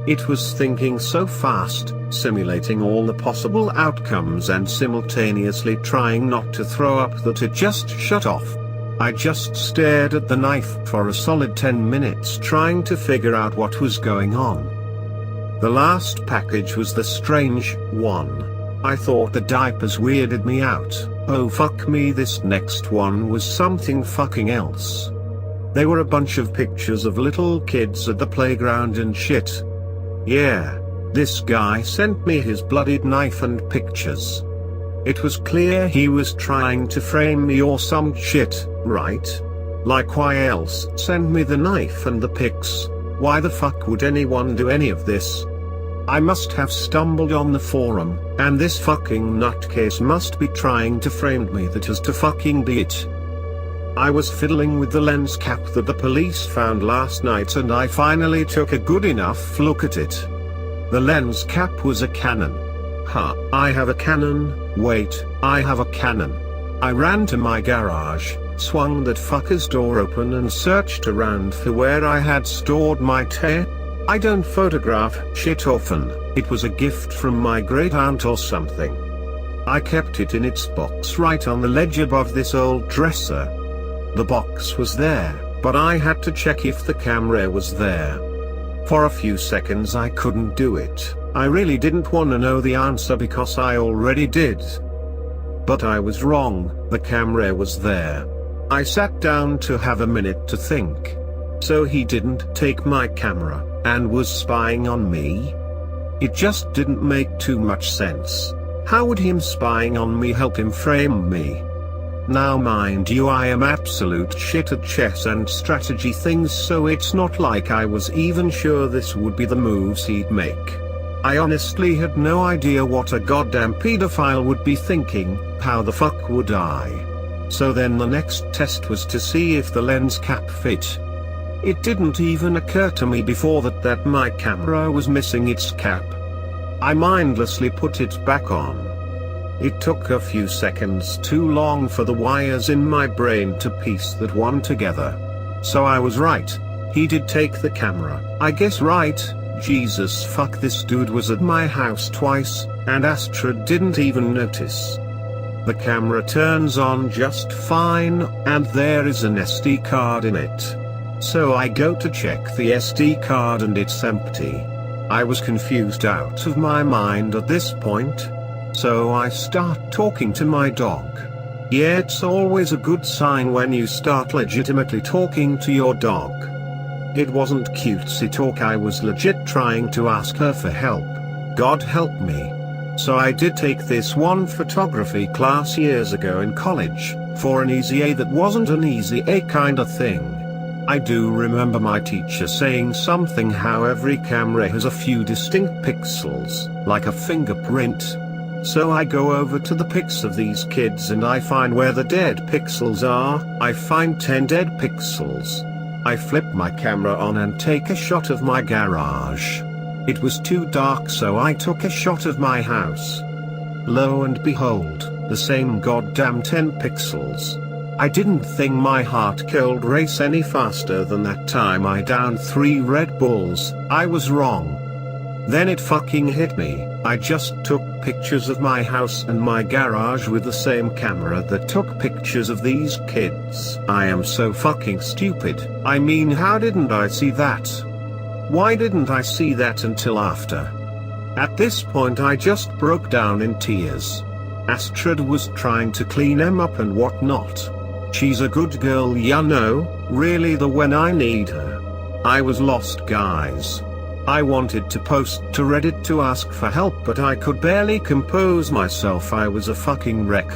It was thinking so fast, simulating all the possible outcomes and simultaneously trying not to throw up, that it just shut off. I just stared at the knife for a solid 10 minutes trying to figure out what was going on. The last package was the strange one. I thought the diapers weirded me out. Oh fuck me, this next one was something fucking else. They were a bunch of pictures of little kids at the playground and shit. Yeah, this guy sent me his bloodied knife and pictures. It was clear he was trying to frame me or some shit, right? Like, why else send me the knife and the pics? Why the fuck would anyone do any of this? I must have stumbled on the forum, and this fucking nutcase must be trying to frame me. That has to fucking be it. I was fiddling with the lens cap that the police found last night, and I finally took a good enough look at it. The lens cap was a Canon. Huh, I have a Canon, wait, I have a Canon. I ran to my garage, swung that fucker's door open and searched around for where I had stored my tape. I don't photograph shit often, it was a gift from my great aunt or something. I kept it in its box right on the ledge above this old dresser. The box was there, but I had to check if the camera was there. For a few seconds I couldn't do it. I really didn't want to know the answer because I already did. But I was wrong, the camera was there. I sat down to have a minute to think. So he didn't take my camera, and was spying on me? It just didn't make too much sense. How would him spying on me help him frame me? Now mind you, I am absolute shit at chess and strategy things, so it's not like I was even sure this would be the moves he'd make. I honestly had no idea what a goddamn pedophile would be thinking. How the fuck would I? So then the next test was to see if the lens cap fit. It didn't even occur to me before that my camera was missing its cap. I mindlessly put it back on. It took a few seconds too long for the wires in my brain to piece that one together. So I was right. He did take the camera. I guess right. Jesus fuck, this dude was at my house twice, and Astrid didn't even notice. The camera turns on just fine, and there is an SD card in it. So I go to check the SD card and it's empty. I was confused out of my mind at this point. So I start talking to my dog. Yeah, it's always a good sign when you start legitimately talking to your dog. It wasn't cutesy talk, I was legit trying to ask her for help. God help me. So I did take this one photography class years ago in college, for an easy A that wasn't an easy A kind of thing. I do remember my teacher saying something how every camera has a few distinct pixels, like a fingerprint. So I go over to the pics of these kids and I find where the dead pixels are. I find 10 dead pixels. I flip my camera on and take a shot of my garage. It was too dark, so I took a shot of my house. Lo and behold, the same goddamn 10 pixels. I didn't think my heart could race any faster than that time I downed 3 Red Bulls. I was wrong. Then it fucking hit me. I just took pictures of my house and my garage with the same camera that took pictures of these kids. I am so fucking stupid. I mean, how didn't I see that? Why didn't I see that until after? At this point I just broke down in tears. Astrid was trying to clean them up and whatnot. She's a good girl, ya know, really the when I need her. I was lost, guys. I wanted to post to Reddit to ask for help, but I could barely compose myself. I was a fucking wreck.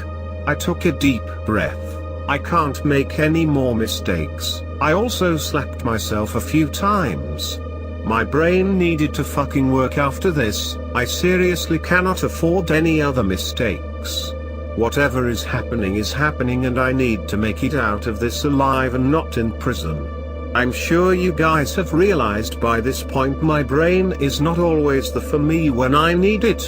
I took a deep breath. I can't make any more mistakes. I also slapped myself a few times. My brain needed to fucking work after this. I seriously cannot afford any other mistakes. Whatever is happening and I need to make it out of this alive and not in prison. I'm sure you guys have realized by this point my brain is not always the for me when I need it.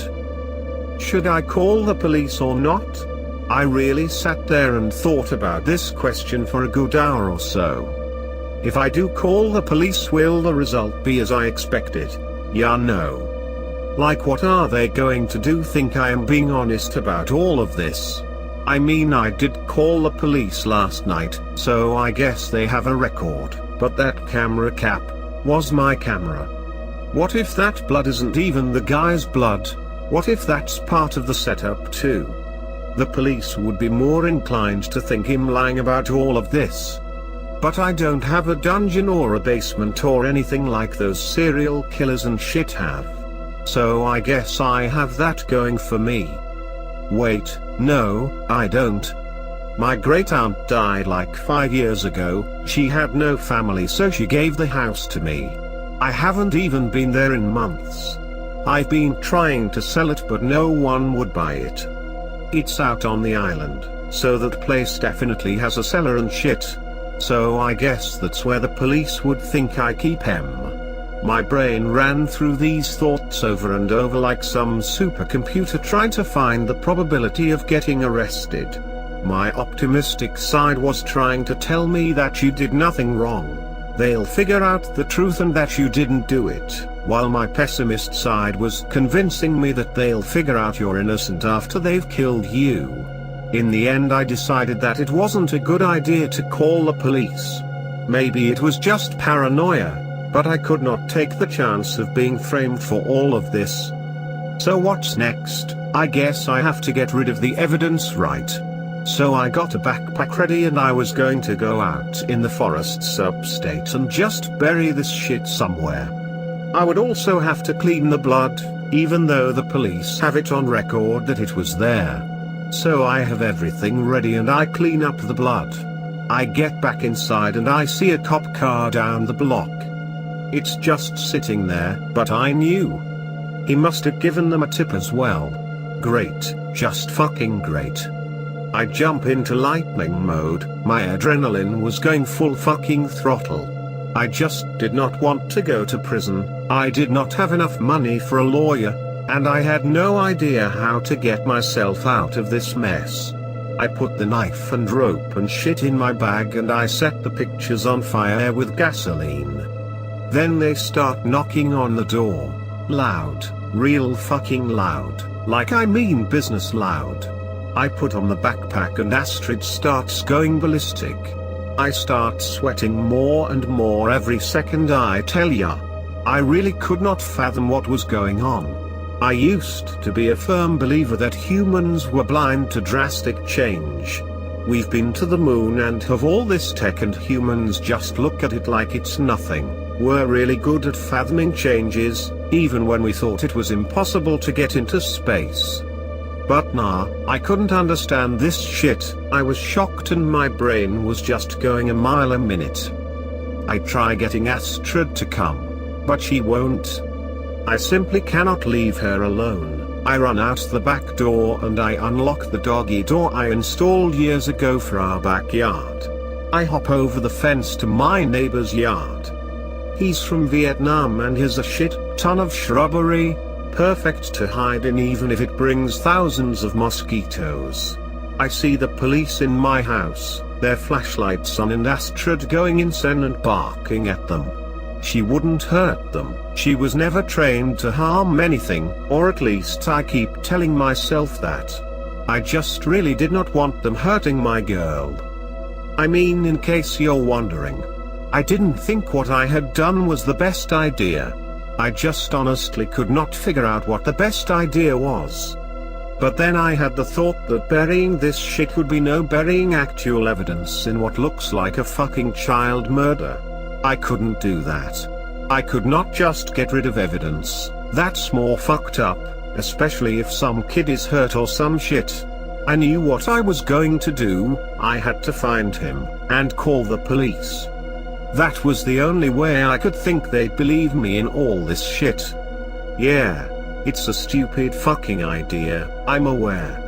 Should I call the police or not? I really sat there and thought about this question for a good hour or so. If I do call the police, will the result be as I expected? Yeah, no. Like, what are they going to do? Think I am being honest about all of this? I mean, I did call the police last night, so I guess they have a record, but that camera cap was my camera. What if that blood isn't even the guy's blood? What if that's part of the setup too? The police would be more inclined to think him lying about all of this. But I don't have a dungeon or a basement or anything like those serial killers and shit have. So I guess I have that going for me. Wait, no, I don't. My great aunt died like 5 years ago. She had no family, so she gave the house to me. I haven't even been there in months. I've been trying to sell it, but no one would buy it. It's out on the island, so that place definitely has a cellar and shit. So I guess that's where the police would think I keep him. My brain ran through these thoughts over and over like some supercomputer trying to find the probability of getting arrested. My optimistic side was trying to tell me that you did nothing wrong. They'll figure out the truth and that you didn't do it, while my pessimist side was convincing me that they'll figure out you're innocent after they've killed you. In the end, I decided that it wasn't a good idea to call the police. Maybe it was just paranoia. But I could not take the chance of being framed for all of this. So what's next? I guess I have to get rid of the evidence, right? So I got a backpack ready and I was going to go out in the forests upstate and just bury this shit somewhere. I would also have to clean the blood, even though the police have it on record that it was there. So I have everything ready and I clean up the blood. I get back inside and I see a cop car down the block. It's just sitting there, but I knew. He must have given them a tip as well. Great, just fucking great. I jump into lightning mode, my adrenaline was going full fucking throttle. I just did not want to go to prison, I did not have enough money for a lawyer, and I had no idea how to get myself out of this mess. I put the knife and rope and shit in my bag and I set the pictures on fire with gasoline. Then they start knocking on the door. Loud, real fucking loud, like I mean business loud. I put on the backpack and Astrid starts going ballistic. I start sweating more and more every second, I tell ya. I really could not fathom what was going on. I used to be a firm believer that humans were blind to drastic change. We've been to the moon and have all this tech and humans just look at it like it's nothing. We're really good at fathoming changes, even when we thought it was impossible to get into space. But nah, I couldn't understand this shit. I was shocked and my brain was just going a mile a minute. I try getting Astrid to come, but she won't. I simply cannot leave her alone. I run out the back door and I unlock the doggy door I installed years ago for our backyard. I hop over the fence to my neighbor's yard. He's from Vietnam and has a shit ton of shrubbery, perfect to hide in even if it brings thousands of mosquitoes. I see the police in my house, their flashlights on and Astrid going insane and barking at them. She wouldn't hurt them, she was never trained to harm anything, or at least I keep telling myself that. I just really did not want them hurting my girl. I mean, in case you're wondering. I didn't think what I had done was the best idea. I just honestly could not figure out what the best idea was. But then I had the thought that burying this shit would be no burying actual evidence in what looks like a fucking child murder. I couldn't do that. I could not just get rid of evidence. That's more fucked up, especially if some kid is hurt or some shit. I knew what I was going to do. I had to find him, and call the police. That was the only way I could think they'd believe me in all this shit. Yeah, it's a stupid fucking idea, I'm aware.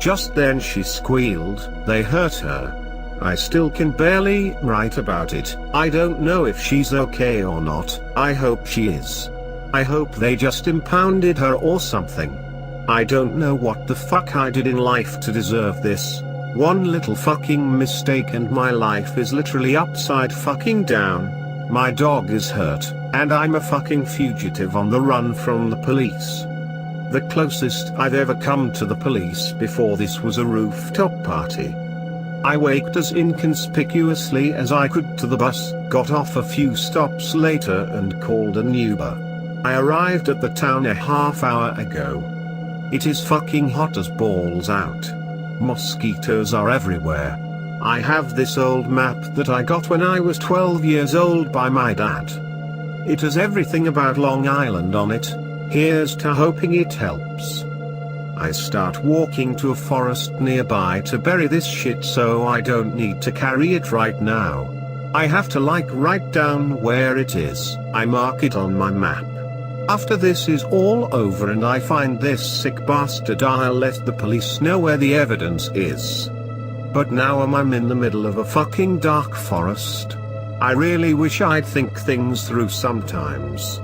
Just then she squealed. They hurt her. I still can barely write about it. I don't know if she's okay or not. I hope she is. I hope they just impounded her or something. I don't know what the fuck I did in life to deserve this. One little fucking mistake and my life is literally upside fucking down. My dog is hurt, and I'm a fucking fugitive on the run from the police. The closest I've ever come to the police before this was a rooftop party. I waked as inconspicuously as I could to the bus, got off a few stops later and called an Uber. I arrived at the town a half hour ago. It is fucking hot as balls out. Mosquitoes are everywhere. I have this old map that I got when I was 12 years old by my dad. It has everything about Long Island on it. Here's to hoping it helps. I start walking to a forest nearby to bury this shit so I don't need to carry it right now. I have to write down where it is. I mark it on my map. After this is all over and I find this sick bastard, I'll let the police know where the evidence is. But now I'm in the middle of a fucking dark forest. I really wish I'd think things through sometimes.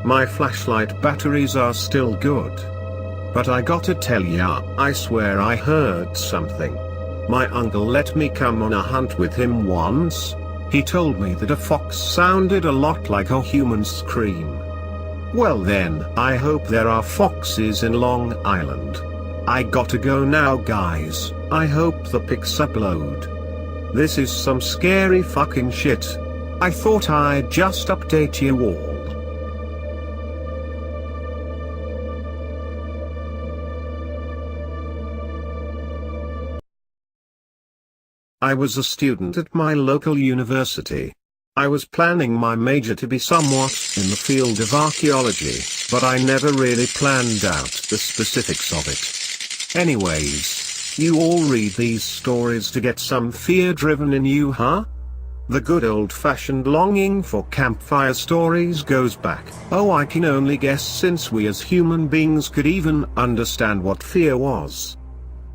My flashlight batteries are still good. But I gotta tell ya, I swear I heard something. My uncle let me come on a hunt with him once. He told me that a fox sounded a lot like a human scream. Well then, I hope there are foxes in Long Island. I gotta go now guys, I hope the pics upload. This is some scary fucking shit. I thought I'd just update you all. I was a student at my local university. I was planning my major to be somewhat in the field of archaeology, but I never really planned out the specifics of it. Anyways, you all read these stories to get some fear driven in you, huh? The good old-fashioned longing for campfire stories goes back, oh I can only guess, since we as human beings could even understand what fear was.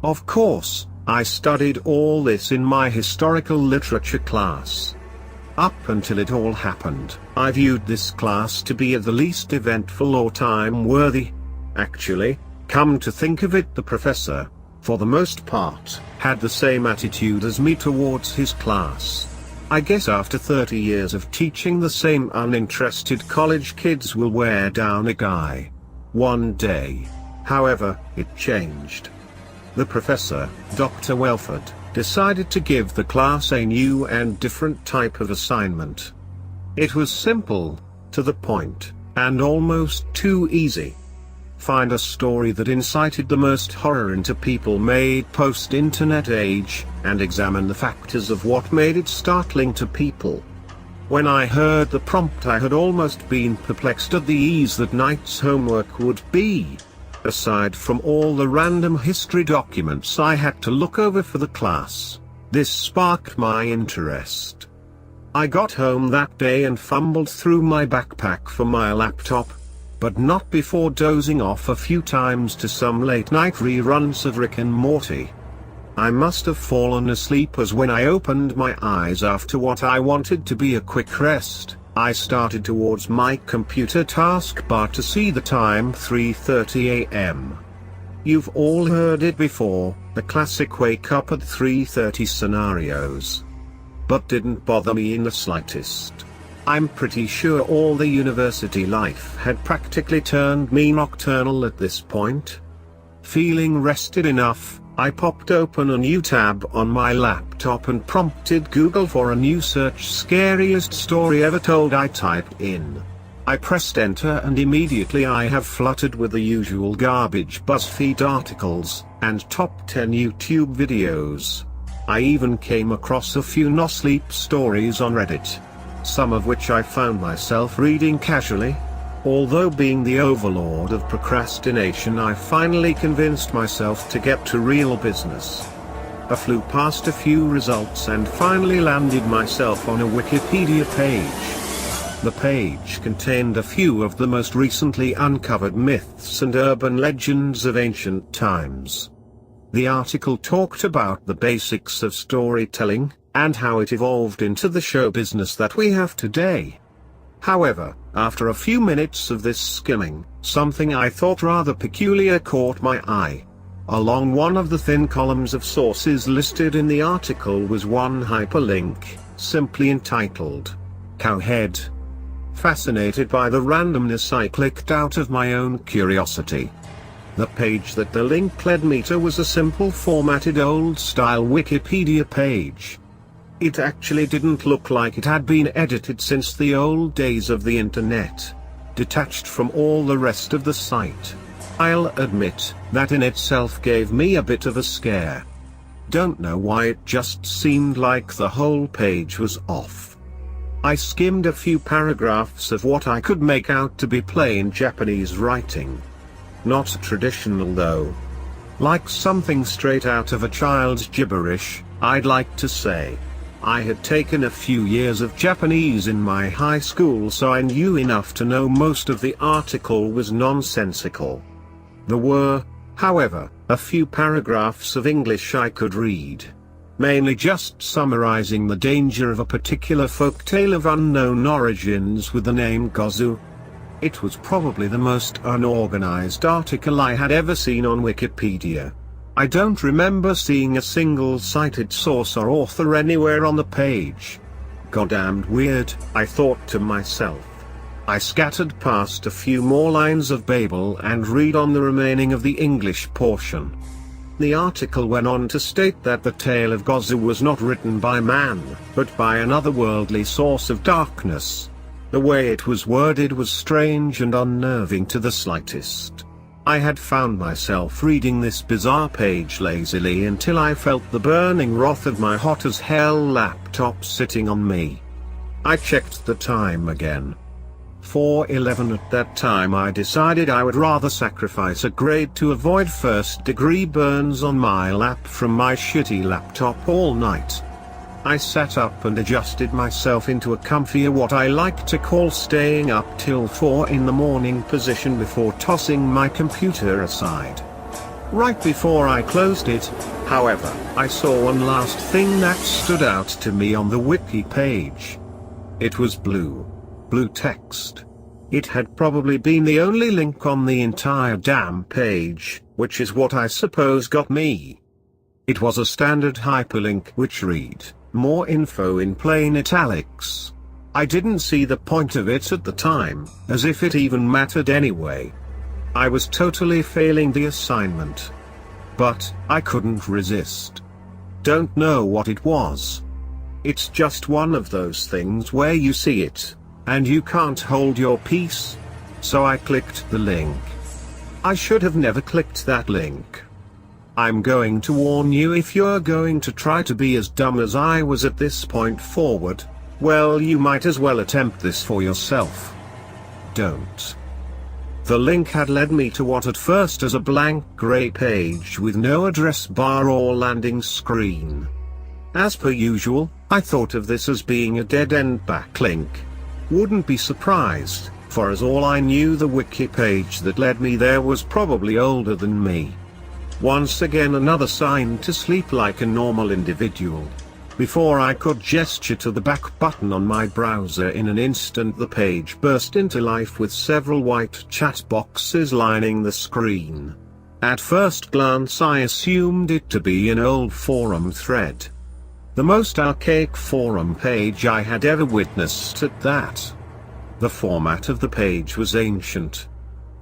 Of course, I studied all this in my historical literature class. Up until it all happened, I viewed this class to be the least eventful or time-worthy. Actually, come to think of it, the professor, for the most part, had the same attitude as me towards his class. I guess after 30 years of teaching, the same uninterested college kids will wear down a guy. One day. However, it changed. The professor, Dr. Welford, decided to give the class a new and different type of assignment. It was simple, to the point, and almost too easy. Find a story that incited the most horror into people-made post-internet age, and examine the factors of what made it startling to people. When I heard the prompt, I had almost been perplexed at the ease that night's homework would be. Aside from all the random history documents I had to look over for the class, this sparked my interest. I got home that day and fumbled through my backpack for my laptop, but not before dozing off a few times to some late-night reruns of Rick and Morty. I must have fallen asleep, as when I opened my eyes after what I wanted to be a quick rest, I started towards my computer taskbar to see the time, 3:30 a.m. You've all heard it before, the classic wake up at 3:30 scenarios. But didn't bother me in the slightest. I'm pretty sure all the university life had practically turned me nocturnal at this point. Feeling rested enough, I popped open a new tab on my laptop and prompted Google for a new search, scariest story ever told. I typed in. I pressed enter and immediately I have fluttered with the usual garbage BuzzFeed articles, and top 10 YouTube videos. I even came across a few no-sleep stories on Reddit, some of which I found myself reading casually. Although being the overlord of procrastination, I finally convinced myself to get to real business. I flew past a few results and finally landed myself on a Wikipedia page. The page contained a few of the most recently uncovered myths and urban legends of ancient times. The article talked about the basics of storytelling, and how it evolved into the show business that we have today. However, after a few minutes of this skimming, something I thought rather peculiar caught my eye. Along one of the thin columns of sources listed in the article was one hyperlink, simply entitled, Cowhead. Fascinated by the randomness, I clicked out of my own curiosity. The page that the link led me to was a simple formatted old-style Wikipedia page. It actually didn't look like it had been edited since the old days of the internet, detached from all the rest of the site. I'll admit, that in itself gave me a bit of a scare. Don't know why, it just seemed like the whole page was off. I skimmed a few paragraphs of what I could make out to be plain Japanese writing. Not traditional though. Like something straight out of a child's gibberish, I'd like to say. I had taken a few years of Japanese in my high school, so I knew enough to know most of the article was nonsensical. There were, however, a few paragraphs of English I could read. Mainly just summarizing the danger of a particular folktale of unknown origins with the name Gozu. It was probably the most unorganized article I had ever seen on Wikipedia. I don't remember seeing a single cited source or author anywhere on the page. Goddamned weird, I thought to myself. I scattered past a few more lines of Babel and read on the remaining of the English portion. The article went on to state that the tale of Gozu was not written by man, but by an otherworldly source of darkness. The way it was worded was strange and unnerving to the slightest. I had found myself reading this bizarre page lazily until I felt the burning wrath of my hot-as-hell laptop sitting on me. I checked the time again. 4:11 at that time. I decided I would rather sacrifice a grade to avoid first-degree burns on my lap from my shitty laptop all night. I sat up and adjusted myself into a comfier, what I like to call staying up till 4 in the morning position before tossing my computer aside. Right before I closed it, however, I saw one last thing that stood out to me on the wiki page. It was blue text. It had probably been the only link on the entire damn page, which is what I suppose got me. It was a standard hyperlink which read, "More info in plain italics." I didn't see the point of it at the time, as if it even mattered anyway. I was totally failing the assignment. But, I couldn't resist. Don't know what it was. It's just one of those things where you see it, and you can't hold your peace. So I clicked the link. I should have never clicked that link. I'm going to warn you, if you're going to try to be as dumb as I was at this point forward, well, you might as well attempt this for yourself. Don't. The link had led me to what at first was a blank grey page with no address bar or landing screen. As per usual, I thought of this as being a dead-end backlink. Wouldn't be surprised, for as all I knew, the wiki page that led me there was probably older than me. Once again another sign to sleep like a normal individual. Before I could gesture to the back button on my browser, in an instant the page burst into life with several white chat boxes lining the screen. At first glance I assumed it to be an old forum thread. The most archaic forum page I had ever witnessed at that. The format of the page was ancient.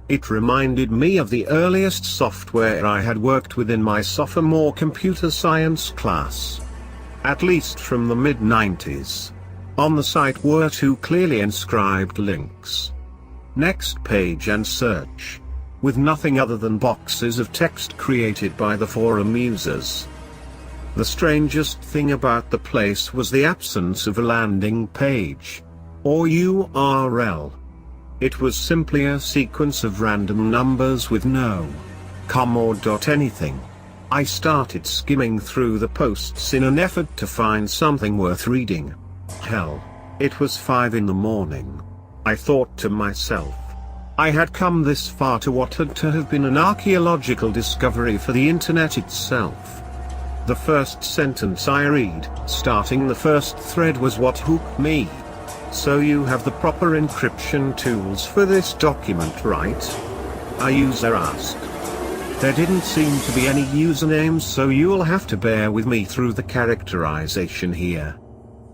It reminded me of the earliest software I had worked with in my sophomore computer science class. At least from the mid-90s. On the site were two clearly inscribed links. Next page and search. With nothing other than boxes of text created by the forum users. The strangest thing about the place was the absence of a landing page, or URL. It was simply a sequence of random numbers with no com or dot anything. I started skimming through the posts in an effort to find something worth reading. Hell, it was 5 in the morning. I thought to myself. I had come this far to what had to have been an archaeological discovery for the internet itself. The first sentence I read, starting the first thread, was what hooked me. "So you have the proper encryption tools for this document, right?" a user asked. There didn't seem to be any usernames, so you'll have to bear with me through the characterization here.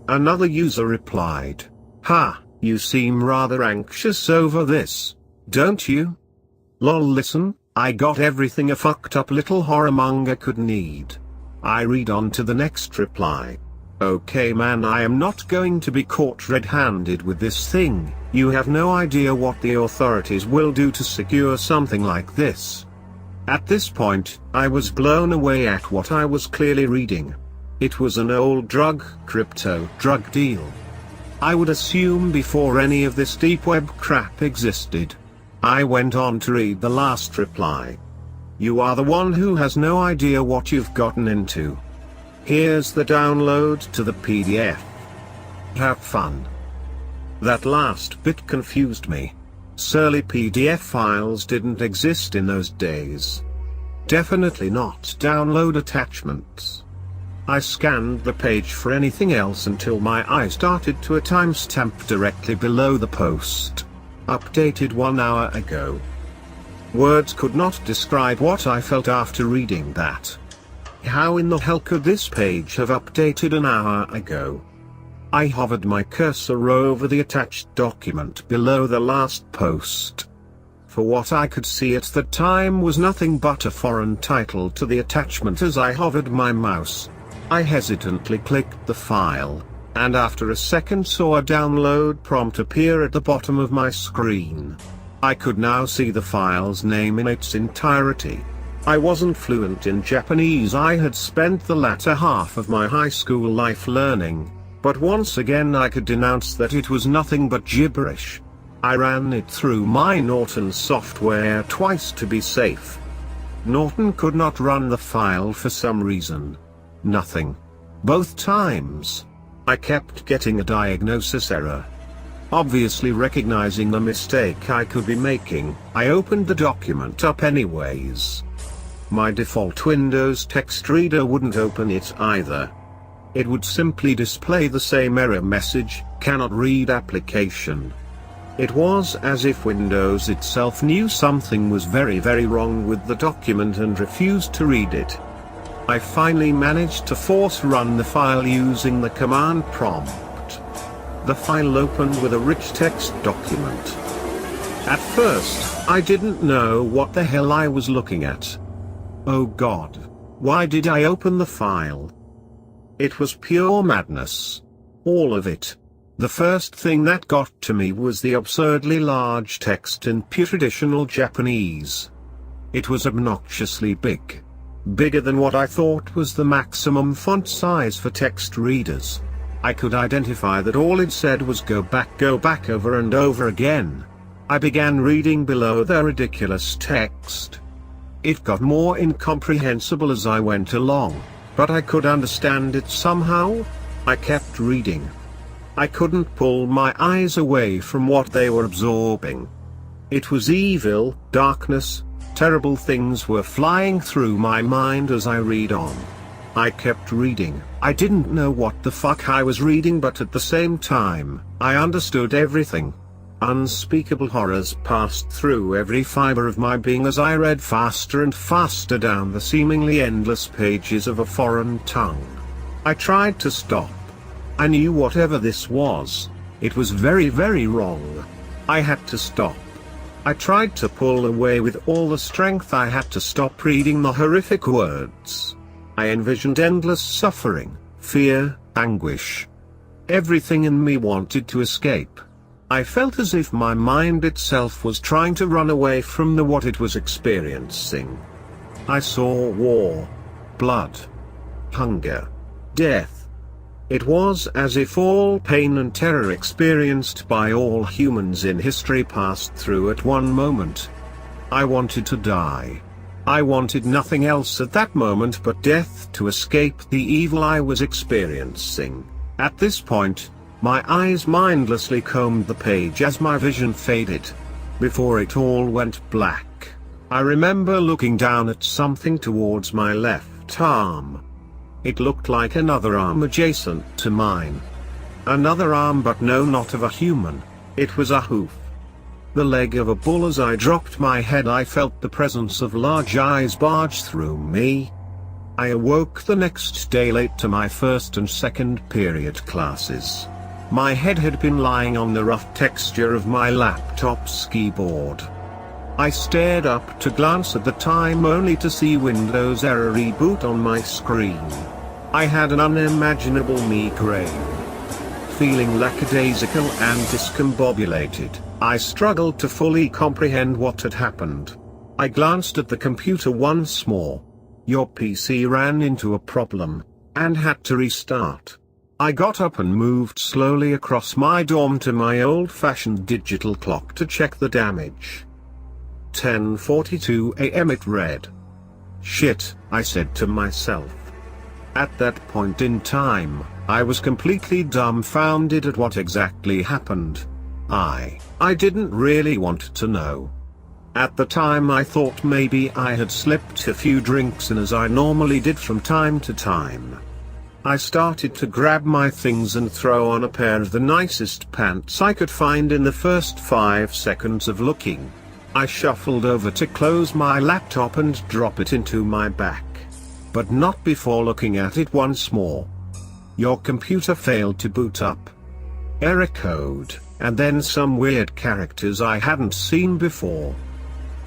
Another user replied, "Ha, you seem rather anxious over this, don't you? Lol, listen, I got everything a fucked up little horror manga could need." I read on to the next reply. "Okay man, I am not going to be caught red-handed with this thing. You have no idea what the authorities will do to secure something like this." At this point, I was blown away at what I was clearly reading. It was an old crypto drug deal. I would assume before any of this deep web crap existed. I went on to read the last reply. "You are the one who has no idea what you've gotten into. Here's the download to the PDF. Have fun." That last bit confused me. Surely PDF files didn't exist in those days. Definitely not download attachments. I scanned the page for anything else until my eye started to a timestamp directly below the post. Updated 1 hour ago. Words could not describe what I felt after reading that. How in the hell could this page have updated an hour ago? I hovered my cursor over the attached document below the last post. For what I could see at the time was nothing but a foreign title to the attachment. As I hovered my mouse, I hesitantly clicked the file, and after a second saw a download prompt appear at the bottom of my screen. I could now see the file's name in its entirety. I wasn't fluent in Japanese. I had spent the latter half of my high school life learning, but once again I could denounce that it was nothing but gibberish. I ran it through my Norton software twice to be safe. Norton could not run the file for some reason. Nothing. Both times. I kept getting a diagnosis error. Obviously recognizing the mistake I could be making, I opened the document up anyways. My default Windows text reader wouldn't open it either. It would simply display the same error message, "Cannot read application." It was as if Windows itself knew something was very wrong with the document and refused to read it. I finally managed to force run the file using the command prompt. The file opened with a rich text document. At first, I didn't know what the hell I was looking at. Oh God, why did I open the file? It was pure madness. All of it. The first thing that got to me was the absurdly large text in pure traditional Japanese. It was obnoxiously big. Bigger than what I thought was the maximum font size for text readers. I could identify that all it said was go back over and over again. I began reading below the ridiculous text. It got more incomprehensible as I went along, but I could understand it somehow. I kept reading. I couldn't pull my eyes away from what they were absorbing. It was evil, darkness, terrible things were flying through my mind as I read on. I kept reading. I didn't know what the fuck I was reading, but at the same time, I understood everything. Unspeakable horrors passed through every fiber of my being as I read faster and faster down the seemingly endless pages of a foreign tongue. I tried to stop. I knew whatever this was, it was very wrong. I had to stop. I tried to pull away with all the strength I had to stop reading the horrific words. I envisioned endless suffering, fear, anguish. Everything in me wanted to escape. I felt as if my mind itself was trying to run away from what it was experiencing. I saw war, blood, hunger, death. It was as if all pain and terror experienced by all humans in history passed through at one moment. I wanted to die. I wanted nothing else at that moment but death to escape the evil I was experiencing. At this point, my eyes mindlessly combed the page as my vision faded. before it all went black. I remember looking down at something towards my left arm. It looked like another arm adjacent to mine. Another arm, but no, not of a human. It was a hoof. The leg of a bull. As I dropped my head, I felt the presence of large eyes barge through me. I awoke the next day late to my first and second period classes. My head had been lying on the rough texture of my laptop's keyboard. I stared up to glance at the time, only to see Windows error reboot on my screen. I had an unimaginable migraine. Feeling lackadaisical and discombobulated, I struggled to fully comprehend what had happened. I glanced at the computer once more. Your PC ran into a problem, and had to restart. I got up and moved slowly across my dorm to my old-fashioned digital clock to check the damage. 10:42 a.m. it read. Shit, I said to myself. At that point in time, I was completely dumbfounded at what exactly happened. I didn't really want to know. At the time I thought maybe I had slipped a few drinks in, as I normally did from time to time. I started to grab my things and throw on a pair of the nicest pants I could find in the first 5 seconds of looking. I shuffled over to close my laptop and drop it into my back. But not before looking at it once more. Your computer failed to boot up. Error code, and then some weird characters I hadn't seen before.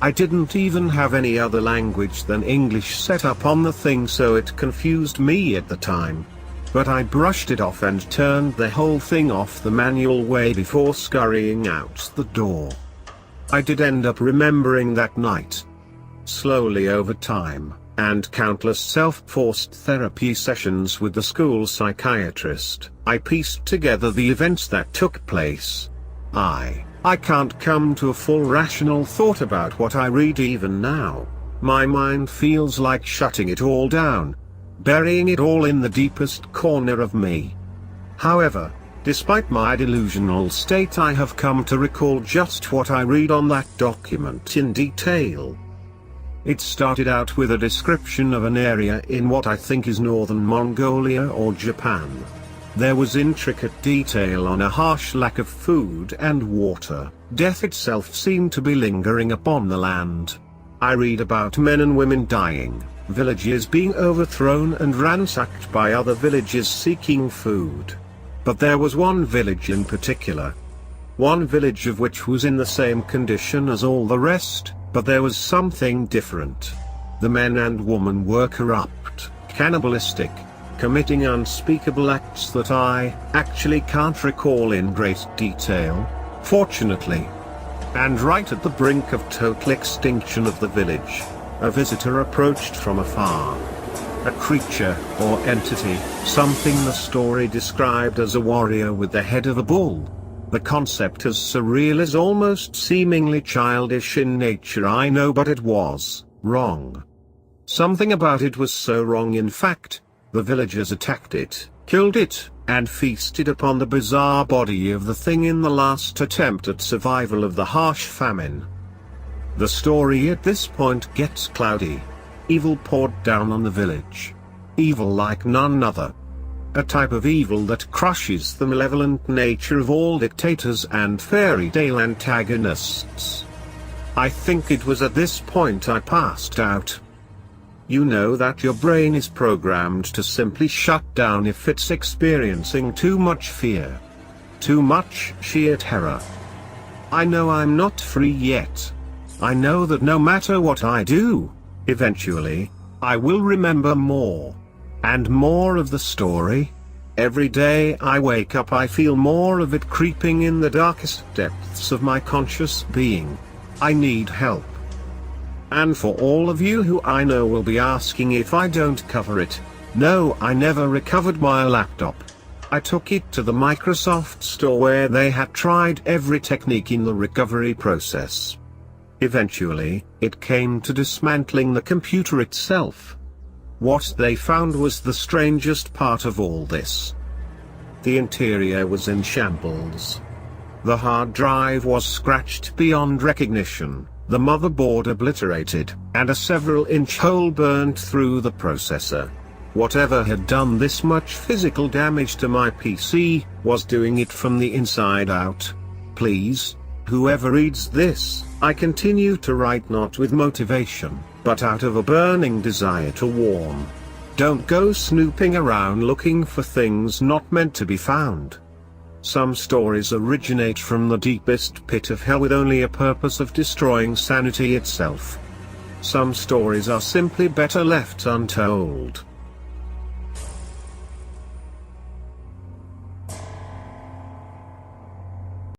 I didn't even have any other language than English set up on the thing, so it confused me at the time. But I brushed it off and turned the whole thing off the manual way before scurrying out the door. I did end up remembering that night. Slowly over time, and countless self-forced therapy sessions with the school psychiatrist, I pieced together the events that took place. I can't come to a full rational thought about what I read even now. My mind feels like shutting it all down, burying it all in the deepest corner of me. However, despite my delusional state, I have come to recall just what I read on that document in detail. It started out with a description of an area in what I think is northern Mongolia or Japan. There was intricate detail on a harsh lack of food and water. Death itself seemed to be lingering upon the land. I read about men and women dying, villages being overthrown and ransacked by other villages seeking food. But there was one village in particular. One village of which was in the same condition as all the rest, but there was something different. The men and women were corrupt, cannibalistic, committing unspeakable acts that I actually can't recall in great detail, fortunately. And right at the brink of total extinction of the village, a visitor approached from afar. A creature, or entity, something the story described as a warrior with the head of a bull. The concept as surreal as almost seemingly childish in nature, I know, but it was wrong. Something about it was so wrong, in fact. The villagers attacked it, killed it, and feasted upon the bizarre body of the thing in the last attempt at survival of the harsh famine. The story at this point gets cloudy. Evil poured down on the village. Evil like none other. A type of evil that crushes the malevolent nature of all dictators and fairy tale antagonists. I think it was at this point I passed out. You know that your brain is programmed to simply shut down if it's experiencing too much fear. Too much sheer terror. I know I'm not free yet. I know that no matter what I do, eventually, I will remember more. And more of the story. Every day I wake up I feel more of it creeping in the darkest depths of my conscious being. I need help. And for all of you who I know will be asking if I don't cover it, no, I never recovered my laptop. I took it to the Microsoft store where they had tried every technique in the recovery process. Eventually, it came to dismantling the computer itself. What they found was the strangest part of all this. The interior was in shambles. The hard drive was scratched beyond recognition, the motherboard obliterated, and a several-inch hole burnt through the processor. Whatever had done this much physical damage to my PC, was doing it from the inside out. Please, whoever reads this, I continue to write not with motivation, but out of a burning desire to warn. Don't go snooping around looking for things not meant to be found. Some stories originate from the deepest pit of hell with only a purpose of destroying sanity itself. Some stories are simply better left untold.